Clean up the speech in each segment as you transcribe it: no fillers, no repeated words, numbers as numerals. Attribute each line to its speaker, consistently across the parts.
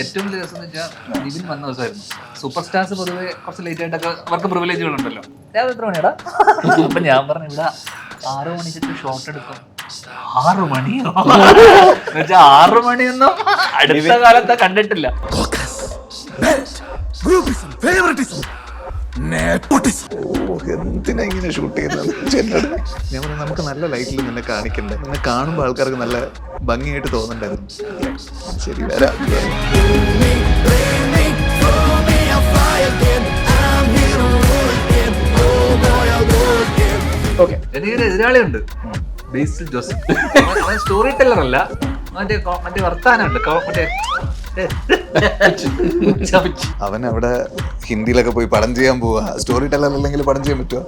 Speaker 1: ഏറ്റവും വലിയ രസം എന്ന് വെച്ചാൽ നിവിൻ വന്ന ദിവസമായിരുന്നു. സൂപ്പർ സ്റ്റാർസ് പൊതുവെ കുറച്ച് ലേറ്റ് ആയിട്ടൊക്കെ അവർക്ക് പ്രിവിലേജുകളുണ്ടല്ലോ. രാവിലെ എത്ര മണിയാടാ? അപ്പൊ ഞാൻ പറഞ്ഞു ഇവിടെ 6 മണിക്ക് ഷോട്ട് എടുക്കും. 6 മണിയോ എന്നുവെച്ചാൽ 6 മണിയൊന്നും അടുത്ത കാലത്ത് കണ്ടിട്ടില്ല.
Speaker 2: എന്തിനാ ഇങ്ങനെ ഷൂട്ട് ചെയ്യുന്നത്? ഞാൻ പറഞ്ഞു നമുക്ക് നല്ല ലൈറ്റിൽ നിന്നെ കാണിക്കണ്ടേ, നിന്നെ കാണുമ്പോൾ ആൾക്കാർക്ക് നല്ല ഭംഗിയായിട്ട് തോന്നണ്ടായിരുന്നു. ശരി വരാം.
Speaker 1: എനിക്കൊരു എതിരാളിയുണ്ട്, ബേസിൽ ജോസഫ്. അവൻ സ്റ്റോറി ടെല്ലർ അല്ല, മറ്റേ വർത്താനുണ്ട്.
Speaker 2: അവൻ അവിടെ ഹിന്ദിയിലൊക്കെ പോയി പടം ചെയ്യാൻ പോവാ. സ്റ്റോറി ടെല്ലർ അല്ലെങ്കിൽ പടം ചെയ്യാൻ പറ്റുമോ?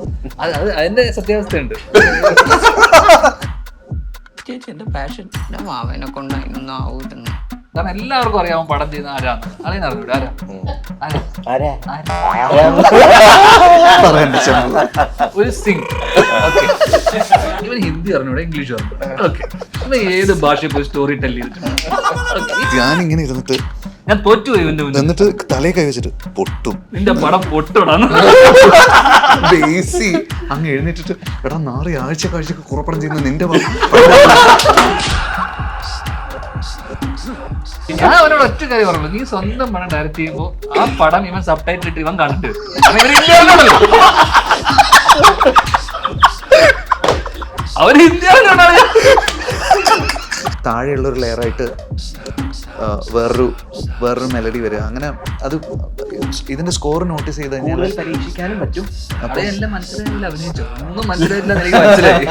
Speaker 1: അതിന്റെ സത്യാവസ്ഥയുണ്ട്.
Speaker 3: എന്റെ പാഷൻ മാവനെ കൊണ്ട് അതിനൊന്നും ആവൂലെന്ന്.
Speaker 1: കാരണം എല്ലാവർക്കും അറിയാം പടം ചെയ്യുന്ന ആരാണ്. അറിയുന്ന അറിഞ്ഞൂടെ ഒരു സിംഗ്. ഇവൻ ഹിന്ദി അറിഞ്ഞൂടെ, ഇംഗ്ലീഷ് അറിഞ്ഞൂടെ. ഏത് ഭാഷയിൽ പോയി സ്റ്റോറി ടെൽ ചെയ്തിട്ടുണ്ട്.
Speaker 2: ഞാനിങ്ങനെ ഇരുന്നിട്ട്
Speaker 1: ഞാൻ തോറ്റുപോയി.
Speaker 2: എന്നിട്ട് തലയെ കൈ വെച്ചിട്ട് പൊട്ടും,
Speaker 1: നിന്റെ പടം പൊട്ടോടാണ്.
Speaker 2: ബേസി അങ്ങ് എഴുന്നേറ്റിട്ട് എടാ 4 ആഴ്ചക്ക് കുറപ്പടം ചെയ്യുന്ന നിന്റെ
Speaker 1: ഞാൻ അവനോട് ഒറ്റ കാര്യം പറഞ്ഞു, നീ സ്വന്തം പടം ഡയറക്റ്റ് ചെയ്യുമ്പോ ആ പടം ഇവൻ സബ് ടൈറ്റിൽ ഇട്ട് ഇവൻ കണ്ടിട്ട് അവര് ഇന്ത്യയിലാണ്.
Speaker 2: താഴെയുള്ള ഒരു ലെയറായിട്ട് വേറൊരു മെലഡി വരിക. അങ്ങനെ അത് ഇതിന്റെ സ്കോർ നോട്ടീസ് ചെയ്ത് കഴിഞ്ഞാൽ
Speaker 3: പരീക്ഷിക്കാനും പറ്റും.
Speaker 1: അതെല്ലാം മനസ്സിലായില്ല, അഭിനയിച്ചു ഒന്നും മനസ്സിലായില്ല. എനിക്ക് മനസ്സിലായി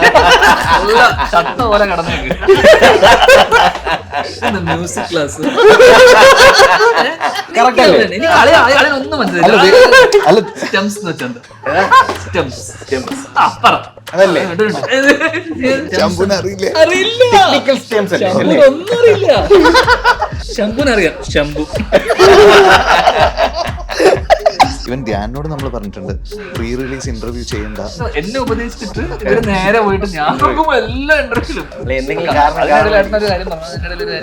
Speaker 1: ചത്ത പോലെ കടന്നേക്ക്. മ്യൂസിക് ക്ലാസ് ഒന്നും മനസ്സിലായില്ല. സ്റ്റെംസ് എന്ന് വെച്ചുണ്ട്.
Speaker 2: അതല്ലേ ശംഭുവിനെ അറിയില്ല.
Speaker 1: ഒന്നും അറിയില്ല. ശംഭുനറിയാം. ശംഭു
Speaker 2: ഇവൻ ധ്യാനോട് നമ്മൾ പറഞ്ഞിട്ടുണ്ട് പ്രീ റിലീസ് ഇന്റർവ്യൂ ചെയ്യണ്ട.
Speaker 1: എന്നെ ഉപദേശിച്ചിട്ട് ഇവര് നേരെ പോയിട്ട് ഞാൻ നോക്കുമ്പോ എല്ലാ ഇന്റർവ്യൂലും ഒരു കാര്യം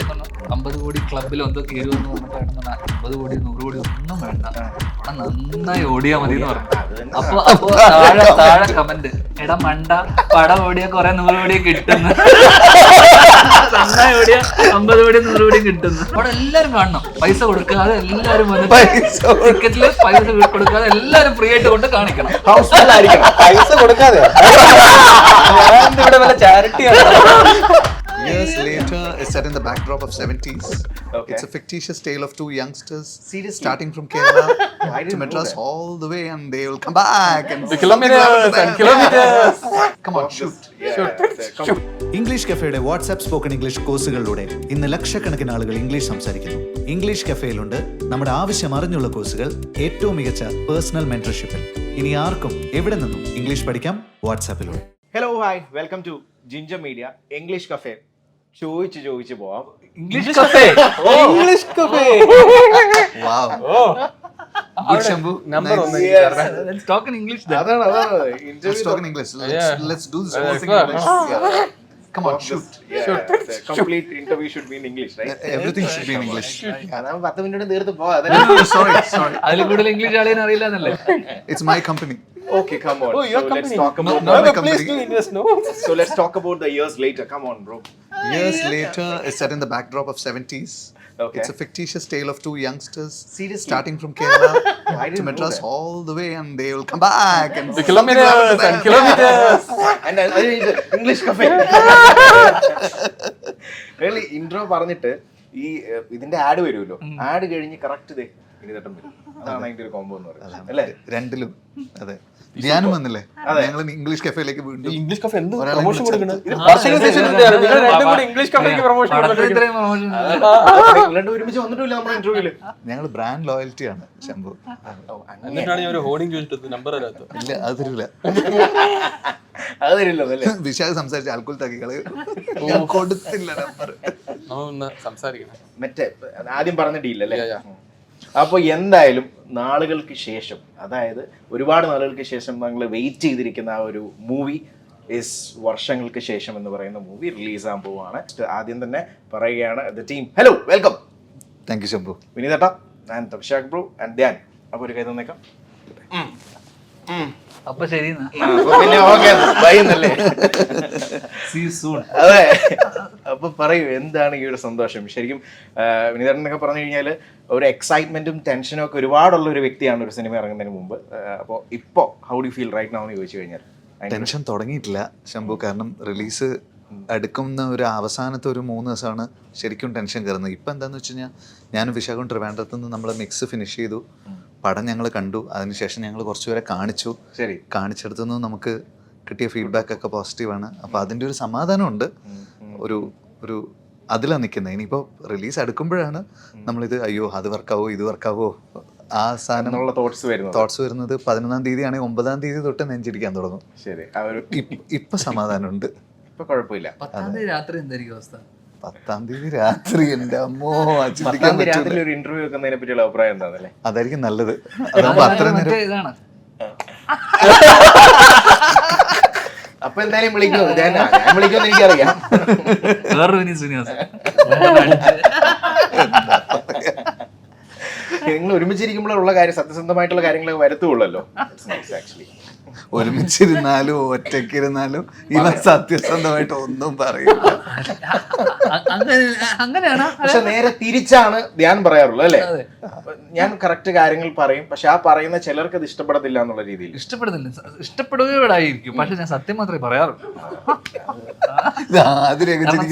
Speaker 1: പറഞ്ഞു. 50 കോടി ക്ലബിൽ എന്തോ കയറുമെന്ന് പറഞ്ഞിട്ട് 50 കോടി 100 കോടി ഒന്നും വേണ്ട, അവിടെ നന്നായി ഓടിയാ മതി എന്ന് പറഞ്ഞു. അപ്പൊ താഴെ കമന്റ്, എടാ മണ്ട പടം ഓടിയാ 100 കോടിയെ കിട്ടുന്നു, നന്നായി ഓടിയാ 50 കോടി 100 കോടി കിട്ടുന്നു. അവിടെ എല്ലാരും കാണണം, പൈസ കൊടുക്കാതെ എല്ലാരും ടിക്കറ്റില് പൈസ കൊടുക്കാതെ എല്ലാരും ഫ്രീ ആയിട്ട് കൊണ്ട് കാണിക്കണം.
Speaker 3: പൈസ കൊടുക്കാതെ ഇവിടെ വല്ല ചാരിറ്റിയാണ്.
Speaker 2: Years later is set in the backdrop of 70s. Okay. It's a fictitious tale of 2 youngsters starting from Kerala to Madras all the way, and they will come back and
Speaker 3: kilometers.
Speaker 2: Come on, shoot. English കഫേയുടെ WhatsApp spoken English കോഴ്സുകളിലൂടെ ഇന്ന് ലക്ഷക്കണക്കിന് ആളുകൾ English സംസാരിക്കുന്നു. English കഫേയിലുണ്ട് നമ്മുടെ ആവശ്യം അറിഞ്ഞുള്ള കോഴ്സുകൾ ഏറ്റവും മികച്ച പേഴ്സണൽ മെന്റർഷിപ്പിൽ. ഇനി ആർക്കും എവിടെ നിന്നും ഇംഗ്ലീഷ് പഠിക്കാം വാട്സ്ആപ്പിലൂടെ.
Speaker 4: Hello hi, welcome to ginger media English cafe. ചോദിച്ചു പോവാം.
Speaker 1: English cafe.
Speaker 3: English cafe.
Speaker 2: Wow. Good Shambhu.
Speaker 3: Number 1.
Speaker 1: Let's talk in English then.
Speaker 2: Let's talk in English. Let's do this whole thing in English. Yeah. Come on, shoot.
Speaker 4: The complete interview should be in English, right?
Speaker 2: Everything should be in English.
Speaker 4: അതാണ് 10 minute തീർത്ത് പോവാ.
Speaker 2: Sorry.
Speaker 1: അതിൽ കൂടുതൽ English ആളിയാൻ അറിയില്ല എന്നല്ലേ?
Speaker 2: It's my company.
Speaker 4: Okay, come on.
Speaker 3: your
Speaker 4: So
Speaker 3: company.
Speaker 4: let's talk about
Speaker 2: Not my company.
Speaker 3: Please do invest, no?
Speaker 4: So let's talk about the years later. Come on, bro.
Speaker 2: Years later is set in the backdrop of 70s.
Speaker 4: Okay.
Speaker 2: It's a fictitious tale of 2 youngsters
Speaker 4: Seriously?
Speaker 2: starting from Kerala
Speaker 4: I didn't
Speaker 2: to Madras
Speaker 4: know that.
Speaker 2: all the way, and they will come back and
Speaker 3: Kilometers.
Speaker 4: And English cafe. Really intro പറഞ്ഞിട്ട് ഈ ഇതിന്റെ add വരുമല്ലോ, add കഴിഞ്ഞ് correct ഇനി തട്ടം വരും. അതാണ് അതിന്റെ ഒരു കോംബോ എന്ന് പറയുന്നത് അല്ലേ?
Speaker 2: രണ്ടിലും അതെ. ധ്യാനം വന്നില്ലേ, ഞങ്ങൾ ഇംഗ്ലീഷ് കഫേയിലേക്ക് വീണ്ടും.
Speaker 3: ഇംഗ്ലീഷ് കഫേ എന്ത്
Speaker 2: ഒരാളെ
Speaker 3: പ്രൊമോഷൻ
Speaker 2: വിളിച്ചു.
Speaker 3: കൊടുക്കുന്നത്? നിങ്ങൾ രണ്ടും കൂടി ഇംഗ്ലീഷ് കഫേക്ക് പ്രൊമോഷൻ
Speaker 4: രണ്ടും ഒരുമിച്ച് വന്നിട്ടില്ല നമ്മുടെ ഇന്റർവ്യൂല്.
Speaker 2: ഞങ്ങൾ ബ്രാൻഡ് ലോയൽറ്റി ആണ് ശംഭു.
Speaker 3: എന്നിട്ടാണ് ഞാൻ ഒരു ഹോർഡിംഗ് ചോദിച്ചിട്ട് നമ്പർ തരാത്തത്.
Speaker 2: ഇല്ല, അത് തരില്ല.
Speaker 4: അത് തരില്ലോ അല്ലേ?
Speaker 2: വിശാഖ് സംസാരിച്ച ആൽക്കോൾ തകികള് ഞാൻ കൊടുത്തില്ല നമ്പർ.
Speaker 3: നമ്മൾ സംസാരിക്കണം.
Speaker 4: മറ്റേ ആദ്യം പറഞ്ഞ ഡീലല്ലേ? അപ്പോൾ എന്തായാലും നാളുകൾക്ക് ശേഷം, അതായത് ഒരുപാട് നാളുകൾക്ക് ശേഷം ഞങ്ങൾ വെയിറ്റ് ചെയ്തിരിക്കുന്ന ആ ഒരു മൂവി വർഷങ്ങൾക്ക് ശേഷം എന്ന് പറയുന്ന മൂവി റിലീസ് ആകാൻ പോവുകയാണ്. ആദ്യം തന്നെ പറയുകയാണ്, the team hello welcome.
Speaker 2: Thank you Shambhu.
Speaker 4: വിനീതേട്ടാ ആൻഡ് തബ്ഷാക് ബ്രോ ആൻഡ് ധ്യാൻ. അപ്പൊ ഒരു കൈ തന്നേക്കാം.
Speaker 1: അപ്പൊ ശരി
Speaker 4: പിന്നെ ഓക്കെ ബൈ എന്നല്ലേ.
Speaker 1: See soon.
Speaker 4: അതെ. അപ്പൊ പറയൂ, എന്താണ് ഈ ഒരു സന്തോഷം? ശരിക്കും വിനീതേട്ടൻ എന്നൊക്കെ പറഞ്ഞു കഴിഞ്ഞാൽ ഒരു എക്സൈറ്റ്മെന്റും ടെൻഷനും ഒക്കെ ഒരുപാടുള്ള ഒരു വ്യക്തിയാണ് ഒരു സിനിമ ഇറങ്ങുന്നതിന് മുമ്പ്. അപ്പോൾ ഇപ്പോ how do feel right now എന്ന് ചോദിച്ചു കഴിഞ്ഞാൽ?
Speaker 2: ടെൻഷൻ തുടങ്ങിയിട്ടില്ല ശംഭു, കാരണം റിലീസ് അടുക്കുന്ന ഒരു അവസാനത്തെ ഒരു 3 ദിവസമാണ് ശരിക്കും ടെൻഷൻ കയറുന്നത്. ഇപ്പം എന്താണെന്ന് വെച്ച് കഴിഞ്ഞാൽ ഞാനും വിശാഖും ട്രിവാൻഡ്രത്ത് നിന്ന് നമ്മൾ മിക്സ് ഫിനിഷ് ചെയ്തു, പടം ഞങ്ങൾ കണ്ടു, അതിനുശേഷം ഞങ്ങൾ കുറച്ചുപേരെ കാണിച്ചു.
Speaker 4: ശരി.
Speaker 2: കാണിച്ചെടുത്തുനിന്ന് നമുക്ക് കിട്ടിയ ഫീഡ്ബാക്ക് ഒക്കെ പോസിറ്റീവാണ്. അപ്പോൾ അതിൻ്റെ ഒരു സമാധാനമുണ്ട്. ഒരു അതിലാണ് നിൽക്കുന്നത്. ഇനിയിപ്പോൾ റിലീസ് അടുക്കുമ്പോഴാണ് നമ്മളിത് അയ്യോ അത് വർക്കാവോ ഇത് വർക്കാവോ ആ സാധനം തോട്ട്സ് വരുന്നത്. 11-ാം തീയതി ആണെങ്കിൽ 9-ാം തീയതി തൊട്ട് നെഞ്ചിടിക്കാൻ തുടങ്ങും.
Speaker 4: ശരി.
Speaker 2: ഇപ്പൊ സമാധാനമുണ്ട്,
Speaker 4: ഇപ്പൊ കുഴപ്പമില്ല.
Speaker 1: 10-ാം തീയതി രാത്രി എന്തായിരിക്കും അവസ്ഥ?
Speaker 2: 10-ാം തീയതി രാത്രി എൻ്റെ അമ്മോ
Speaker 4: രാത്രി ഒരു ഇന്റർവ്യൂ വെക്കുന്നതിനെ പറ്റിയുള്ള അഭിപ്രായം എന്താണല്ലേ?
Speaker 2: അതായിരിക്കും നല്ലത്. അതാകുമ്പോ അത്ര നേരം
Speaker 1: ഇതാണ്.
Speaker 4: അപ്പൊ എന്തായാലും വിളിക്കോ? ഞാൻ വിളിക്കുമെന്ന് എനിക്കറിയാം.
Speaker 1: വേറൊരു വിനീത് ശ്രീനിവാസൻ.
Speaker 4: നിങ്ങൾ ഒരുമിച്ചിരിക്കുമ്പോഴുള്ള കാര്യം, സത്യസന്ധമായിട്ടുള്ള കാര്യങ്ങളൊക്കെ വരുത്തുള്ളല്ലോ. ആക്ച്വലി
Speaker 2: ഒരുമിച്ചിരുന്നാലും ഒറ്റയ്ക്കിരുന്നാലും ഇവ സത്യസന്ധമായിട്ട് ഒന്നും പറയില്ല.
Speaker 1: അങ്ങനെയാണ്.
Speaker 4: പക്ഷെ നേരെ തിരിച്ചാണ് ധ്യാൻ പറയാറുള്ളത് അല്ലേ? ഞാൻ കറക്റ്റ് കാര്യങ്ങൾ പറയും, പക്ഷെ ആ പറയുന്ന ചിലർക്ക് അത് ഇഷ്ടപ്പെടത്തില്ല എന്നുള്ള രീതിയിൽ.
Speaker 1: ഇഷ്ടപ്പെടുകയായിരിക്കും, പക്ഷെ ഞാൻ സത്യം മാത്രമേ പറയാറുള്ളൂ.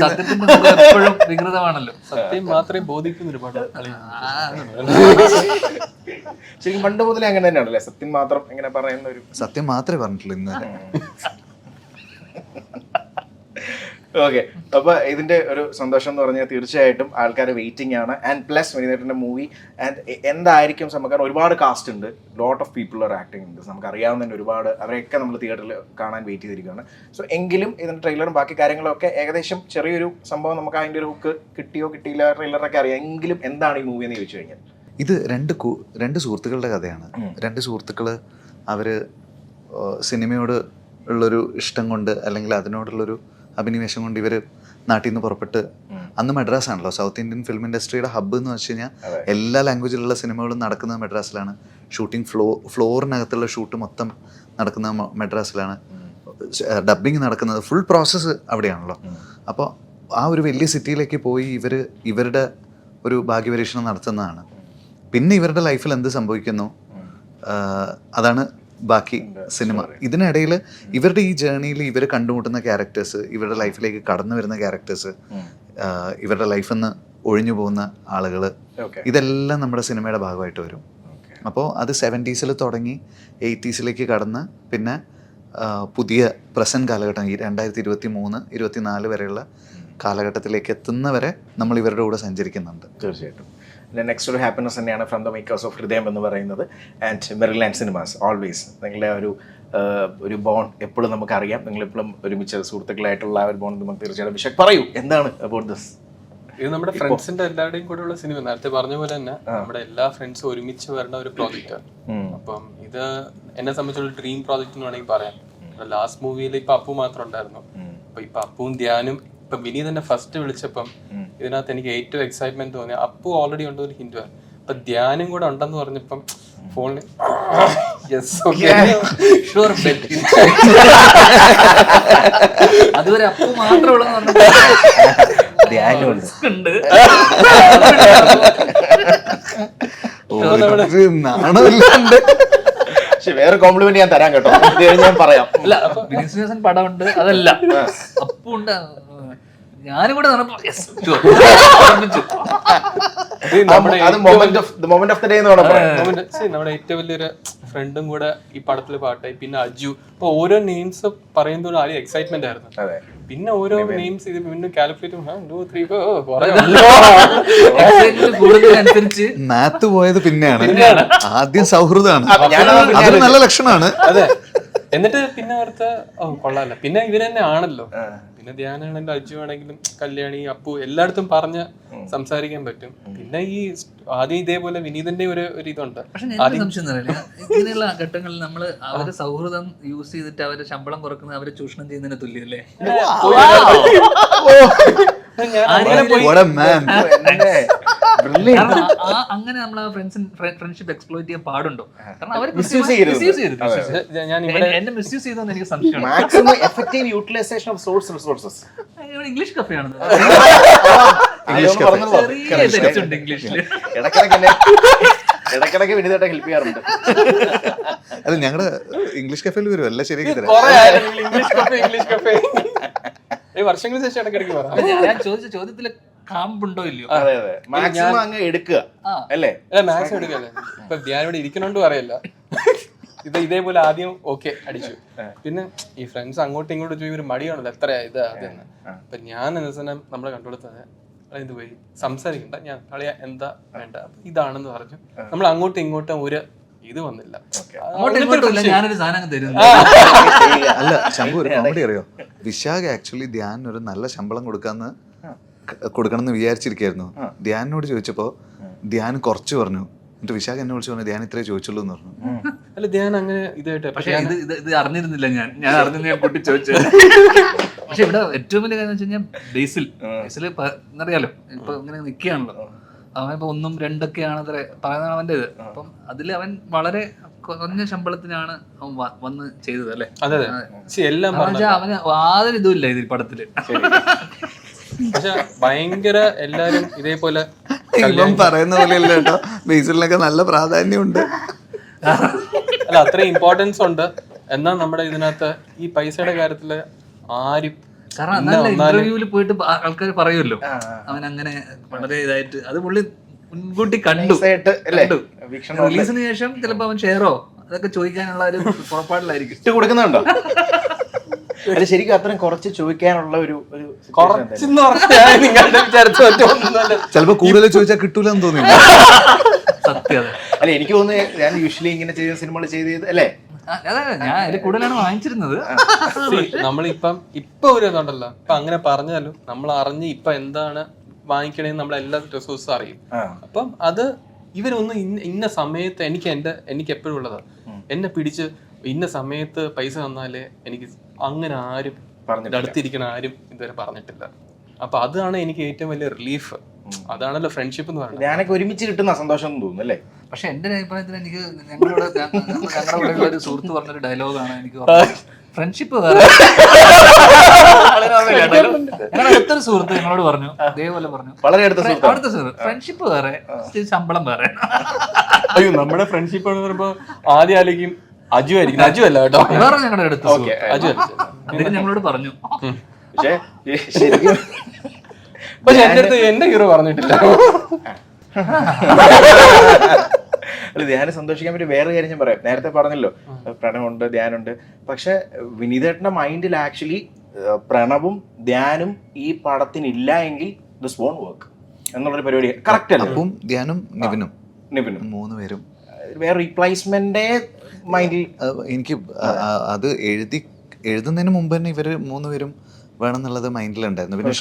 Speaker 1: സത്യത്തിന്റെ എപ്പോഴും വികൃതമാണല്ലോ.
Speaker 5: സത്യം മാത്രമേ ബോധിക്കുന്ന ഒരുപാട്
Speaker 4: ശരിക്കും പണ്ട് മുതലേ അങ്ങനെ തന്നെയാണല്ലേ? സത്യം മാത്രം എങ്ങനെ പറയുന്ന ഒരു
Speaker 2: സത്യം മാത്രമേ പറഞ്ഞിട്ടുള്ളൂ ഇന്ന്.
Speaker 4: ഓക്കെ. അപ്പൊ ഇതിന്റെ ഒരു സന്തോഷം എന്ന് പറഞ്ഞാൽ തീർച്ചയായിട്ടും ആൾക്കാർ വെയിറ്റിംഗ് ആണ്. ആൻഡ് പ്ലസ് വിനീതേട്ടന്റെ മൂവി ആൻഡ് എന്തായിരിക്കും നമുക്ക് ഒരുപാട് കാസ്റ്റ് ഉണ്ട്, lot of people are acting ഉണ്ട്, നമുക്ക് അറിയാവുന്ന ഒരുപാട്, അവരെയൊക്കെ നമ്മൾ തിയേറ്ററിൽ കാണാൻ വെയിറ്റ് ചെയ്തിരിക്കുകയാണ്. സോ എങ്കിലും ഇതിന്റെ ട്രെയിലറും ബാക്കി കാര്യങ്ങളൊക്കെ ഏകദേശം ചെറിയൊരു സംഭവം നമുക്ക് അതിന്റെ ഒരു ഹുക്ക് കിട്ടിയോ കിട്ടിയില്ല ട്രെയിലറൊക്കെ അറിയാം. എങ്കിലും എന്താണ് ഈ മൂവി എന്ന് ചോദിച്ചു കഴിഞ്ഞാൽ?
Speaker 2: ഇത് രണ്ട് സുഹൃത്തുക്കളുടെ കഥയാണ്. 2 സുഹൃത്തുക്കൾ അവര് സിനിമയോട് ഉള്ളൊരു ഇഷ്ടം കൊണ്ട് അല്ലെങ്കിൽ അതിനോടുള്ളൊരു അഭിനിവേശം കൊണ്ട് ഇവർ നാട്ടിൽ നിന്ന് പുറപ്പെട്ട്, അന്ന് മദ്രാസ് ആണല്ലോ സൗത്ത് ഇന്ത്യൻ ഫിലിം ഇൻഡസ്ട്രിയുടെ ഹബ്ബ് എന്ന് വെച്ച് കഴിഞ്ഞാൽ എല്ലാ ലാംഗ്വേജിലുള്ള സിനിമകളും നടക്കുന്നത് മദ്രാസിലാണ്. ഷൂട്ടിംഗ് ഫ്ലോറിനകത്തുള്ള ഷൂട്ട് മൊത്തം നടക്കുന്നത് മദ്രാസിലാണ്. ഡബ്ബിങ് നടക്കുന്നത്, ഫുൾ പ്രോസസ്സ് അവിടെയാണല്ലോ. അപ്പോൾ ആ ഒരു വലിയ സിറ്റിയിലേക്ക് പോയി ഇവരുടെ ഒരു ഭാഗ്യപരീക്ഷണം നടത്തുന്നതാണ്. പിന്നെ ഇവരുടെ ലൈഫിൽ എന്ത് സംഭവിക്കുന്നു അതാണ് ബാക്കി സിനിമ. ഇതിനിടയിൽ ഇവരുടെ ഈ ജേർണിയിൽ ഇവർ കണ്ടുമുട്ടുന്ന ക്യാരക്ടേഴ്സ്, ഇവരുടെ ലൈഫിലേക്ക് കടന്നു വരുന്ന ക്യാരക്ടേഴ്സ്, ഇവരുടെ ലൈഫിൽ നിന്ന് ഒഴിഞ്ഞു പോകുന്ന ആളുകൾ, ഇതെല്ലാം നമ്മുടെ സിനിമയുടെ ഭാഗമായിട്ട് വരും. അപ്പോൾ അത് 70s തുടങ്ങി 80s കടന്ന് പിന്നെ പുതിയ പ്രസന്റ് കാലഘട്ടം ഈ 2023-24 വരെയുള്ള കാലഘട്ടത്തിലേക്ക് എത്തുന്നവരെ നമ്മൾ ഇവരുടെ കൂടെ സഞ്ചരിക്കുന്നുണ്ട്.
Speaker 4: തീർച്ചയായിട്ടും. നെക്സ്റ്റ് ഒരു ഹാപ്പിനെസ് തന്നെയാണ് ഫ്രം ദ മേക്കേഴ്സ് ഓഫ് ഹൃദയം എന്ന് പറയുന്നത്. ആൻഡ് മെറിലാൻഡ് സിനിമാസ് ഓൾവേസ് നിങ്ങളുടെ ഒരു ബോണ്ട് എപ്പോഴും നമുക്കറിയാം. നിങ്ങളെപ്പോഴും ഒരുമിച്ച് സുഹൃത്തുക്കളായിട്ടുള്ള ഒരു ബോണ്ട് നമുക്ക് തീർച്ചയായിട്ടും വിശക് പറയൂ, എന്താണ് അബൌട്ട് ദിസ്?
Speaker 5: ഇത് നമ്മുടെ ഫ്രണ്ട്സിന്റെ എല്ലാവരുടെയും കൂടെ ഉള്ള സിനിമ. നേരത്തെ പറഞ്ഞ പോലെ തന്നെ നമ്മുടെ എല്ലാ ഫ്രണ്ട്സും ഒരുമിച്ച് വരുന്ന ഒരു പ്രോജക്റ്റാണ്. അപ്പം ഇത് എന്നെ സംബന്ധിച്ചുള്ള ഡ്രീം പ്രോജക്റ്റ് എന്ന് വേണമെങ്കിൽ പറയാം. ലാസ്റ്റ് മൂവിയിൽ ഇപ്പൊ അപ്പു മാത്രം ഉണ്ടായിരുന്നു. അപ്പൊ ഇപ്പൊ അപ്പുവും ധ്യാനും ഇപ്പൊ വിനീത് തന്നെ ഫസ്റ്റ് വിളിച്ചപ്പം ഇതിനകത്ത് എനിക്ക് ഏറ്റവും എക്സൈറ്റ്മെന്റ് തോന്നിയ അപ്പു ഓൾറെഡി ഉണ്ട് ഒരു ഹിന്ദു, അപ്പൊ ധ്യാനും കൂടെ ഉണ്ടെന്ന് പറഞ്ഞപ്പം ഫോണിൽ
Speaker 1: അതുവരെ അപ്പു മാത്രമുള്ള
Speaker 4: വേറെ കോംപ്ലിമെന്റ് ഞാൻ തരാൻ കേട്ടോ, ഞാൻ പറയാം.
Speaker 1: അല്ല വിനീത് പടമുണ്ട്, അതല്ല അപ്പു ഉണ്ട്, ഞാനും കൂടെ
Speaker 5: നമ്മുടെ ഏറ്റവും വലിയൊരു ഫ്രണ്ടും കൂടെ ഈ പടത്തില് പാട്ടായി. പിന്നെ അജു, ഇപ്പൊ ഓരോ നെയിംസ് പറയുമ്പോൾ ആദ്യം എക്സൈറ്റ്മെന്റ് ആയിരുന്നു. പിന്നെ ഓരോ നെയിംസ് ഇത് പിന്നെ കാൽക്കുലേറ്റ്
Speaker 2: മാത്ത് പോയത് പിന്നെയാണ്. ആദ്യം സൗഹൃദമാണ്, അത് നല്ല ലക്ഷണമാണ്.
Speaker 5: അതെ. എന്നിട്ട് പിന്നെ അടുത്ത കൊള്ളാല്ല, പിന്നെ ഇവര് തന്നെ ആണല്ലോ. പിന്നെ ധ്യാനാണെങ്കിലും അജു ആണെങ്കിലും കല്യാണി അപ്പു എല്ലായിടത്തും പറഞ്ഞ് സംസാരിക്കാൻ പറ്റും. പിന്നെ ഈ ആദ്യം ഇതേപോലെ വിനീതന്റെ ഒരു ഇതുണ്ട്.
Speaker 1: പക്ഷെ സംശയം ഇങ്ങനെയുള്ള ഘട്ടങ്ങളിൽ നമ്മള് അവരുടെ സൗഹൃദം യൂസ് ചെയ്തിട്ട് അവരുടെ ശമ്പളം കുറക്കുന്നത് അവരെ ചൂഷണം ചെയ്യുന്നതിന് തുല്യല്ലേ? കാരണം അങ്ങനെ നമ്മൾ ആ ഫ്രണ്ട്ഷിപ്പ് എക്സ്പ്ലോയിറ്റ് ചെയ്യാൻ പാടുണ്ടോ? കാരണം അവർ
Speaker 4: Misuse ചെയ്യരുത്.
Speaker 5: ഞാൻ ഇവിടെ
Speaker 1: എന്നെ മിസ്യൂസ് ചെയ്തെന്ന് എനിക്ക് സംശയമാണ്.
Speaker 4: Maximum effective utilization of source resources.
Speaker 1: ഇവിടെ ഇംഗ്ലീഷ് കഫേ ആണ്,
Speaker 4: ഇംഗ്ലീഷ്
Speaker 1: ചെറിയ തെറ്റുണ്ട് ഇംഗ്ലീഷിൽ.
Speaker 4: ഇടക്കിടക്ക് വിനീതേട്ട ഹെൽപ്പ് ചെയ്യാറുണ്ട്.
Speaker 2: അല്ല ഞങ്ങളുടെ ഇംഗ്ലീഷ് കഫേയിൽ വരും എല്ലാം ശരിയാക്കി തരാം.
Speaker 5: കുറെ ആയാലും ഇംഗ്ലീഷ് കഫേ വർഷങ്ങൾക്ക് ശേഷം ഇടയ്ക്കിടയ്ക്ക് പറയാം.
Speaker 1: ഞാൻ ചോദിച്ച ചോദ്യത്തില് കാമ്പുണ്ടോ ഇല്ലയോ?
Speaker 4: അതെ അതെ, മാക്സിമം അങ്ങ് എടുക്കുക അല്ലേ?
Speaker 5: മാത്സ് എടുക്കല്ലേ. ഇപ്പൊ ഞാൻ ഇവിടെ ഇരിക്കണോണ്ട് പറയല്ല, ഇത് ഇതേപോലെ ആദ്യം ഓക്കെ അടിച്ചു. പിന്നെ ഈ ഫ്രണ്ട്സ് അങ്ങോട്ടും ഇങ്ങോട്ടും ചോദിക്കും, ഒരു മടിയാണല്ലോ എത്രയാ ഇത് അതെന്ന്. അപ്പൊ ഞാൻ എന്ന സമയം നമ്മളെ കണ്ടുകൊടുത്തത് ഇത് പോയി സംസാരിക്കണ്ട, ഞാൻ കളിയാ എന്താ വേണ്ട ഇതാണെന്ന് പറഞ്ഞു. നമ്മൾ അങ്ങോട്ടും ഇങ്ങോട്ടും ഒരു ഇത് വന്നില്ല.
Speaker 1: അങ്ങോട്ടും ഇങ്ങോട്ടും ഇല്ല, ഞാനൊരു സാധനം തരുന്നു.
Speaker 2: അല്ല ശംഭു ഒരു കോമഡി അറിയോ? വിശാഖ് ആക്ച്വലി ധ്യാൻ ഒരു നല്ല ശമ്പളം കൊടുക്കണം എന്ന് വിചാരിച്ചിരിക്കായിരുന്നു. ധ്യാനോട് ചോദിച്ചപ്പോ ധ്യാൻ കുറച്ച് പറഞ്ഞു. എന്നിട്ട് വിശാഖ് എന്നെ വിളിച്ചു പറഞ്ഞു ധ്യാൻ ഇത്രേ ചോദിച്ചുള്ളൂ എന്ന് പറഞ്ഞു.
Speaker 5: അല്ല ധ്യാൻ അങ്ങനെ ഇതായിട്ട്
Speaker 1: പക്ഷെ ഇത് അറിഞ്ഞിരുന്നില്ല. ഞാൻ അറിഞ്ഞിരുന്ന ഞാൻ പൊട്ടി ചോദിച്ചത്. പക്ഷെ ഇവിടെ ഏറ്റവും വലിയ കാര്യം വെച്ച് കഴിഞ്ഞാൽ ബേസിൽ എന്നറിയാലോ, ഇപ്പൊ ഇങ്ങനെ നിൽക്കുകയാണല്ലോ അവൻ. ഇപ്പൊ 1, 2 അത്ര പറയുന്നതാണ് അവന്റെ ഇത്. അപ്പം അതിൽ അവൻ വളരെ കുറഞ്ഞ ശമ്പളത്തിനാണ് അവൻ വന്ന് ചെയ്തത് അല്ലേ?
Speaker 5: അതെ എല്ലാം
Speaker 1: അവന് യാതൊരു ഇതുമില്ല ഇതിൽ പടത്തില്.
Speaker 5: പക്ഷെ ഭയങ്കര എല്ലാരും ഇതേപോലെ
Speaker 2: ഇവൻ പറയുന്ന പോലെയല്ല കേട്ടോ, ബേസിലിനൊക്കെ നല്ല പ്രാധാന്യമുണ്ട്.
Speaker 5: അല്ല അത്രയും ഇമ്പോർട്ടൻസ് ഉണ്ട്. എന്നാൽ നമ്മുടെ ഇതിനകത്ത് ഈ പൈസയുടെ കാര്യത്തില് ആരും,
Speaker 1: കാരണം നല്ല ഇന്റർവ്യൂവിൽ പോയിട്ട് ആൾക്കാർ പറയുമല്ലോ അവൻ അങ്ങനെ വളരെ ഇതായിട്ട്. അത് പുള്ളി മുൻകൂട്ടി കണ്ടു. റിലീസിന് ശേഷം ചിലപ്പോ അവൻ ഷെയറോ അതൊക്കെ ചോദിക്കാനുള്ള ഒരു പുറപ്പാടിലായിരിക്കും.
Speaker 4: ഇട്ട് കൊടുക്കുന്നുണ്ടോ? അല്ല ശരിക്കും അത്രയും കുറച്ച് ചോദിക്കാനുള്ള ഒരു
Speaker 2: ചിലപ്പോ കൂടുതൽ ചോദിച്ചാൽ കിട്ടൂലെന്ന് തോന്നി.
Speaker 1: സത്യം.
Speaker 4: അല്ല എനിക്ക് തോന്നുന്നു ഞാൻ യൂഷ്വലി ഇങ്ങനെ ചെയ്ത സിനിമകൾ ചെയ്ത് അല്ലേ,
Speaker 1: അതെ ഞാൻ അതിൽ കൂടുതലാണ് വാങ്ങിച്ചിരുന്നത്.
Speaker 5: നമ്മളിപ്പം ഒരു ഇതുണ്ടല്ലോ, ഇപ്പൊ അങ്ങനെ പറഞ്ഞാലും നമ്മൾ അറിഞ്ഞ് ഇപ്പൊ എന്താണ് വാങ്ങിക്കണേന്ന് നമ്മളെല്ലാ റിസോഴ്സും അറിയും. അപ്പം അത് ഇവരൊന്നും ഇന്ന സമയത്ത് എനിക്ക് എപ്പോഴും ഉള്ളതാ, എന്നെ പിടിച്ച് ഇന്ന സമയത്ത് പൈസ തന്നാലേ എനിക്ക് അങ്ങനെ ആരും അടുത്തിരിക്കണ ആരും ഇതുവരെ പറഞ്ഞിട്ടില്ല. അപ്പൊ അതാണ് എനിക്ക് ഏറ്റവും വലിയ റിലീഫ്. അതാണല്ലോ ഫ്രണ്ട്ഷിപ്പ് എന്ന് പറയുന്നത്.
Speaker 4: ഞാനൊക്കെ ഒരുമിച്ച് കിട്ടുന്ന സന്തോഷം തോന്നുന്നു അല്ലേ?
Speaker 1: പക്ഷെ എന്റെ അഭിപ്രായത്തിൽ എനിക്ക് ഞങ്ങളുടെ ഒരു സുഹൃത്ത് പറഞ്ഞൊരു ഡയലോഗാണ് എനിക്ക് ഫ്രണ്ട്ഷിപ്പ് വേറെ. ഞങ്ങളുടെ അടുത്തൊരു സുഹൃത്ത് ഞങ്ങളോട് പറഞ്ഞു, ഇതേപോലെ പറഞ്ഞു,
Speaker 4: വളരെ അടുത്ത
Speaker 1: സുഹൃത്ത്, ഫ്രണ്ട്ഷിപ്പ് വേറെ ശമ്പളം വേറെ.
Speaker 5: അയ്യോ നമ്മുടെ ഫ്രണ്ട്ഷിപ്പ് എന്ന് പറയുമ്പോ ആദ്യം ആലോചിക്കും അജു ആയിരിക്കും. അജു അല്ല കേട്ടോ,
Speaker 1: വേറെ ഞങ്ങളുടെ അടുത്ത്
Speaker 5: അജു
Speaker 1: അദ്ദേഹം ഞങ്ങളോട് പറഞ്ഞു.
Speaker 4: പക്ഷേ ശരിക്കും
Speaker 5: പക്ഷെ എന്റെ ഹീറോ പറഞ്ഞിട്ടില്ല.
Speaker 4: അല്ല ധ്യാനം സന്തോഷിക്കാൻ പറ്റി വേറെ കാര്യം ഞാൻ പറയാം. നേരത്തെ പറഞ്ഞല്ലോ പ്രണവുണ്ട് ധ്യാനുണ്ട്. പക്ഷെ വിനീതേട്ടന്റെ മൈൻഡിൽ ആക്ച്വലി പ്രണവും ധ്യാനും ഈ പടത്തിനില്ല എങ്കിൽ ദിസ് വോണ്ട് വർക്ക് എന്നുള്ളൊരു പരിപാടി കറക്റ്റ് അല്ലേ?
Speaker 2: അപ്പും ധ്യാനും നിവിനും 3 പേരും
Speaker 4: വേറെ റീപ്ലേസ്മെന്റ് മൈൻഡിൽ
Speaker 2: എനിക്ക് അത് എഴുതുന്നതിന് മുമ്പ് തന്നെ ഇവര് 3 പേരും വേണമെന്നുള്ളത് മൈൻഡിലുണ്ടായിരുന്നു. പിന്നെ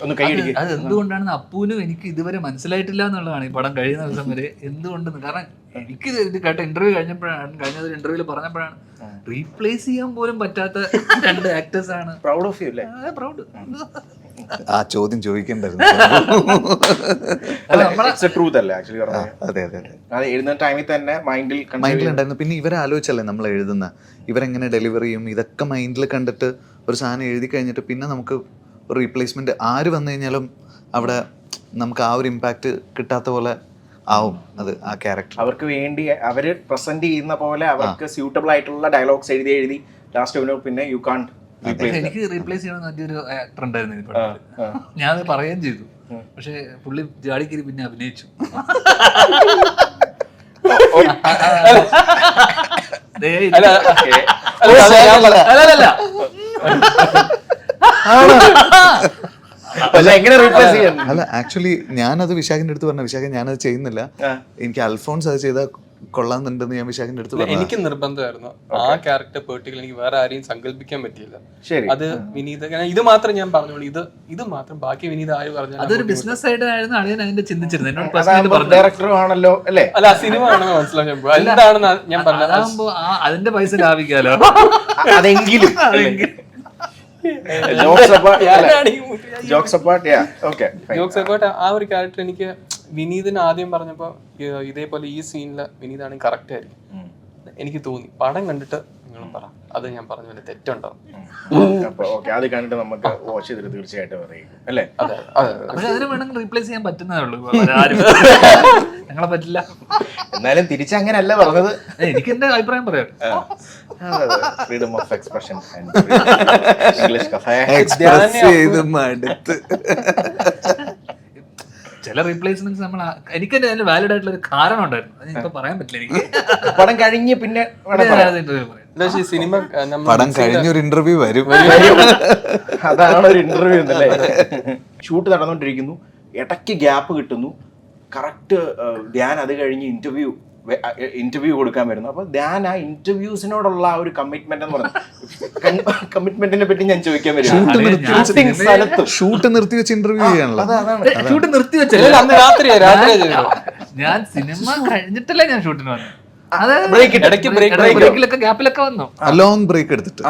Speaker 1: അത് എന്തുകൊണ്ടാണെന്ന് അപ്പൂനും എനിക്ക് ഇതുവരെ മനസ്സിലായിട്ടില്ല എന്നുള്ളതാണ് ഈ പടം കഴിയുന്ന ദിവസം വരെ. എന്തുകൊണ്ടെന്ന്, കാരണം എനിക്ക് ഇത് കേട്ട ഇന്റർവ്യൂ കഴിഞ്ഞൊരു ഇന്റർവ്യൂല് പറഞ്ഞപ്പോഴാണ് റീപ്ലേസ് ചെയ്യാൻ പോലും പറ്റാത്ത 2 ആക്ടേഴ്സ് ആണ്.
Speaker 4: പ്രൗഡ് ഓഫ് യു അല്ലേ?
Speaker 1: പ്രൗഡ്.
Speaker 2: ആ ചോദ്യം ചോദിക്കേണ്ടായിരുന്നു.
Speaker 4: എഴുതുന്ന ടൈമിൽ തന്നെ
Speaker 2: മൈൻഡിലുണ്ടായിരുന്നു. പിന്നെ ഇവരെ ആലോചിച്ചല്ലേ നമ്മൾ എഴുതുന്ന, ഇവരെങ്ങനെ ഡെലിവറി ചെയ്യും, ഇതൊക്കെ മൈൻഡിൽ കണ്ടിട്ട് ഒരു സാധനം എഴുതി കഴിഞ്ഞിട്ട് പിന്നെ നമുക്ക് ഒരു റീപ്ലേസ്മെന്റ് ആര് വന്നു കഴിഞ്ഞാലും അവിടെ നമുക്ക് ആ ഒരു ഇമ്പാക്ട് കിട്ടാത്ത പോലെ ആവും അത് ആ ക്യാരക്ടർ.
Speaker 4: അവർക്ക് വേണ്ടി അവര് പ്രസന്റ് ചെയ്യുന്ന പോലെ അവർക്ക് സ്യൂട്ടബിൾ ആയിട്ടുള്ള ഡയലോഗ്സ് എഴുതി ലാസ്റ്റ് പിന്നെ യു കാണ്ട്.
Speaker 1: എനിക്ക് റീപ്ലേസ് ചെയ്യണമെന്ന് പറ്റിയൊരു ആക്ടർ ഉണ്ടായിരുന്നു ഈ പടത്തിൽ. ഞാൻ പറയുകയും ചെയ്തു. പക്ഷെ പുള്ളി ജാടിക്കരി പിന്നെ അഭിനയിച്ചു.
Speaker 2: അല്ല ആക്ച്വലി ഞാനത് വിശാഖിന്റെ അടുത്ത് പറഞ്ഞു, വിശാഖ ഞാനത് ചെയ്യുന്നില്ല, എനിക്ക് അൽഫോൺസ് അത് ചെയ്താൽ കൊള്ളാന്നുണ്ടെന്ന് ഞാൻ വിശാഖിന്റെ അടുത്ത് പറഞ്ഞു.
Speaker 5: എനിക്ക് നിർബന്ധമായിരുന്നു ആ ക്യാരക്ടർ പെർട്ടിക്കുലർ എനിക്ക് വേറെ ആരെയും സങ്കല്പിക്കാൻ പറ്റിയില്ല. അത് വിനീത ഇത് മാത്രം ഞാൻ പറഞ്ഞോളൂ, ഇത് മാത്രം, ബാക്കി വിനീത ആര് പറഞ്ഞു.
Speaker 1: അതൊരു ബിസിനസ് ആയിട്ടായിരുന്നു അളിയൻ അതിന്റെ ചിന്തിച്ചിരുന്നത്.
Speaker 4: ഡയറക്ടറാണല്ലോ അല്ലേ?
Speaker 5: അല്ല സിനിമ ആണെന്ന് മനസ്സിലാക്കാൻ എന്താണെന്ന് ഞാൻ പറഞ്ഞത്.
Speaker 1: അതാകുമ്പോ അതിന്റെ പൈസ ലാഭിക്കാലോ.
Speaker 4: അതെങ്കിലും ജോക്സ് അപ്പാർട്ട് ആ ഒരു ക്യാരക്ടർ എനിക്ക്
Speaker 5: വിനീതിന് ആദ്യം പറഞ്ഞപ്പോ ഇതേപോലെ ഈ സീനില് വിനീതാണെങ്കിൽ കറക്റ്റ് ആയിരിക്കും എനിക്ക് തോന്നി. പടം കണ്ടിട്ട് നിങ്ങളും പറ, അത് ഞാൻ പറഞ്ഞ പോലെ തെറ്റുണ്ടോ?
Speaker 4: അപ്പൊ ഓക്കെ, അത് കണ്ടിട്ട് നമുക്ക് വാച്ച് ചെയ്തിട്ട് തീർച്ചയായിട്ടും അറിയിക്കും അല്ലേ?
Speaker 5: അതെ
Speaker 1: പക്ഷെ അതിന് വേണമെങ്കിൽ റീപ്ലേസ് ചെയ്യാൻ പറ്റുന്നതേ ഉള്ളൂ. ഞങ്ങളെ പറ്റില്ല.
Speaker 4: എന്നാലും തിരിച്ചങ്ങനല്ല പറഞ്ഞത്.
Speaker 1: എനിക്ക് എന്റെ അഭിപ്രായം പറയാം.
Speaker 4: Freedom of expression English cafe.
Speaker 1: ചില റീപ്ലേസ്മെന്റ്സ് നമ്മൾ എനിക്ക് അതിന് വാലിഡ് ആയിട്ടുള്ള ഒരു കാരണം ഉണ്ടായിരുന്നു. അത് ഇപ്പൊ പറയാൻ പറ്റില്ല എനിക്ക്.
Speaker 4: പടം കഴിഞ്ഞ് പിന്നെ
Speaker 1: ഇന്റർവ്യൂ പറയാം.
Speaker 5: സിനിമ
Speaker 2: പടം കഴിഞ്ഞൊരു ഇന്റർവ്യൂ വരും.
Speaker 4: അതാണ് ഒരു ഇന്റർവ്യൂ എന്നല്ലേ. ഷൂട്ട് നടന്നുകൊണ്ടിരിക്കുന്നു, ഇടയ്ക്ക് ഗ്യാപ്പ് കിട്ടുന്നു, കറക്റ്റ് ധ്യാൻ അത് കഴിഞ്ഞ് ഇന്റർവ്യൂ കൊടുക്കാൻ വരുന്നു. അപ്പൊ ധ്യാൻ ആ ഇന്റർവ്യൂസിനോടുള്ള ആ ഒരു കമ്മിറ്റ്മെന്റ് എന്ന് പറഞ്ഞു. കമ്മിറ്റ്മെന്റിനെ പറ്റി ഞാൻ ചോദിക്കാൻ വരും.
Speaker 2: ഷൂട്ട് നിർത്തി വെച്ച് ഇന്റർവ്യൂ ചെയ്യാനുള്ള
Speaker 1: ഷൂട്ട് നിർത്തി വെച്ചല്ലേ
Speaker 5: അന്ന് രാത്രിയാ
Speaker 1: ഞാൻ സിനിമ കഴിഞ്ഞിട്ടല്ലേ ഞാൻ ഷൂട്ടിന് വന്നു.
Speaker 5: ബ്രേക്കിലൊക്കെ
Speaker 1: ഗ്യാപ്പിലൊക്കെ വന്നു.
Speaker 2: ലോങ് ബ്രേക്ക് എടുത്തിട്ട്.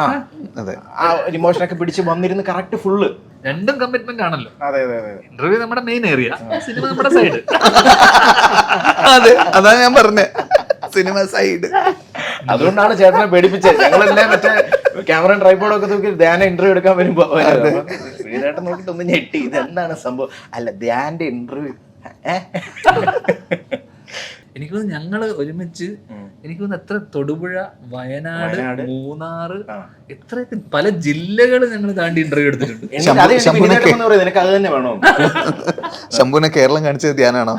Speaker 2: അതെ,
Speaker 4: ആ ഇമോഷനൊക്കെ പിടിച്ച് വന്നിരുന്ന് കറക്റ്റ് ഫുള്ള്.
Speaker 1: രണ്ടും കമ്മിറ്റ്മെന്റ് ആണല്ലോ.
Speaker 4: അതെ അതെ അതെ.
Speaker 1: ഇന്റർവ്യൂ നമ്മുടെ മെയിൻ ഏരിയ, സിനിമ നമ്മുടെ സൈഡ്.
Speaker 2: അതെ, അതാ ഞാൻ പറഞ്ഞേ, സിനിമ സൈഡ്.
Speaker 4: അതുകൊണ്ടാണ് ചേട്ടനെ പേടിപ്പിച്ചത്. ഞങ്ങളെല്ലാം മറ്റേ ക്യാമറ ട്രൈപോഡൊക്കെ നോക്കി ധ്യാന ഇന്റർവ്യൂ എടുക്കാൻ വരുമ്പോ ശ്രീധേട്ടൻ നോക്കിട്ട് ഒന്ന് ഞെട്ടി, ഇതെന്താണ് സംഭവം? അല്ല, ധ്യാന്റെ ഇന്റർവ്യൂ.
Speaker 1: എനിക്ക് തോന്നുന്നു ഞങ്ങള് ഒരുമിച്ച്, എനിക്ക് തോന്നുന്നു എത്ര തൊടുപുഴ, വയനാട്, മൂന്നാറ്, എത്രയൊക്കെ പല ജില്ലകള് ഞങ്ങൾ താണ്ടി ഇന്റർവ്യൂ എടുത്തിട്ടുണ്ട്.
Speaker 4: നിനക്ക് അത് തന്നെ വേണോ?
Speaker 2: ശംഭുവിനെ കേരളം കാണിച്ചത് ധ്യാനാണോ?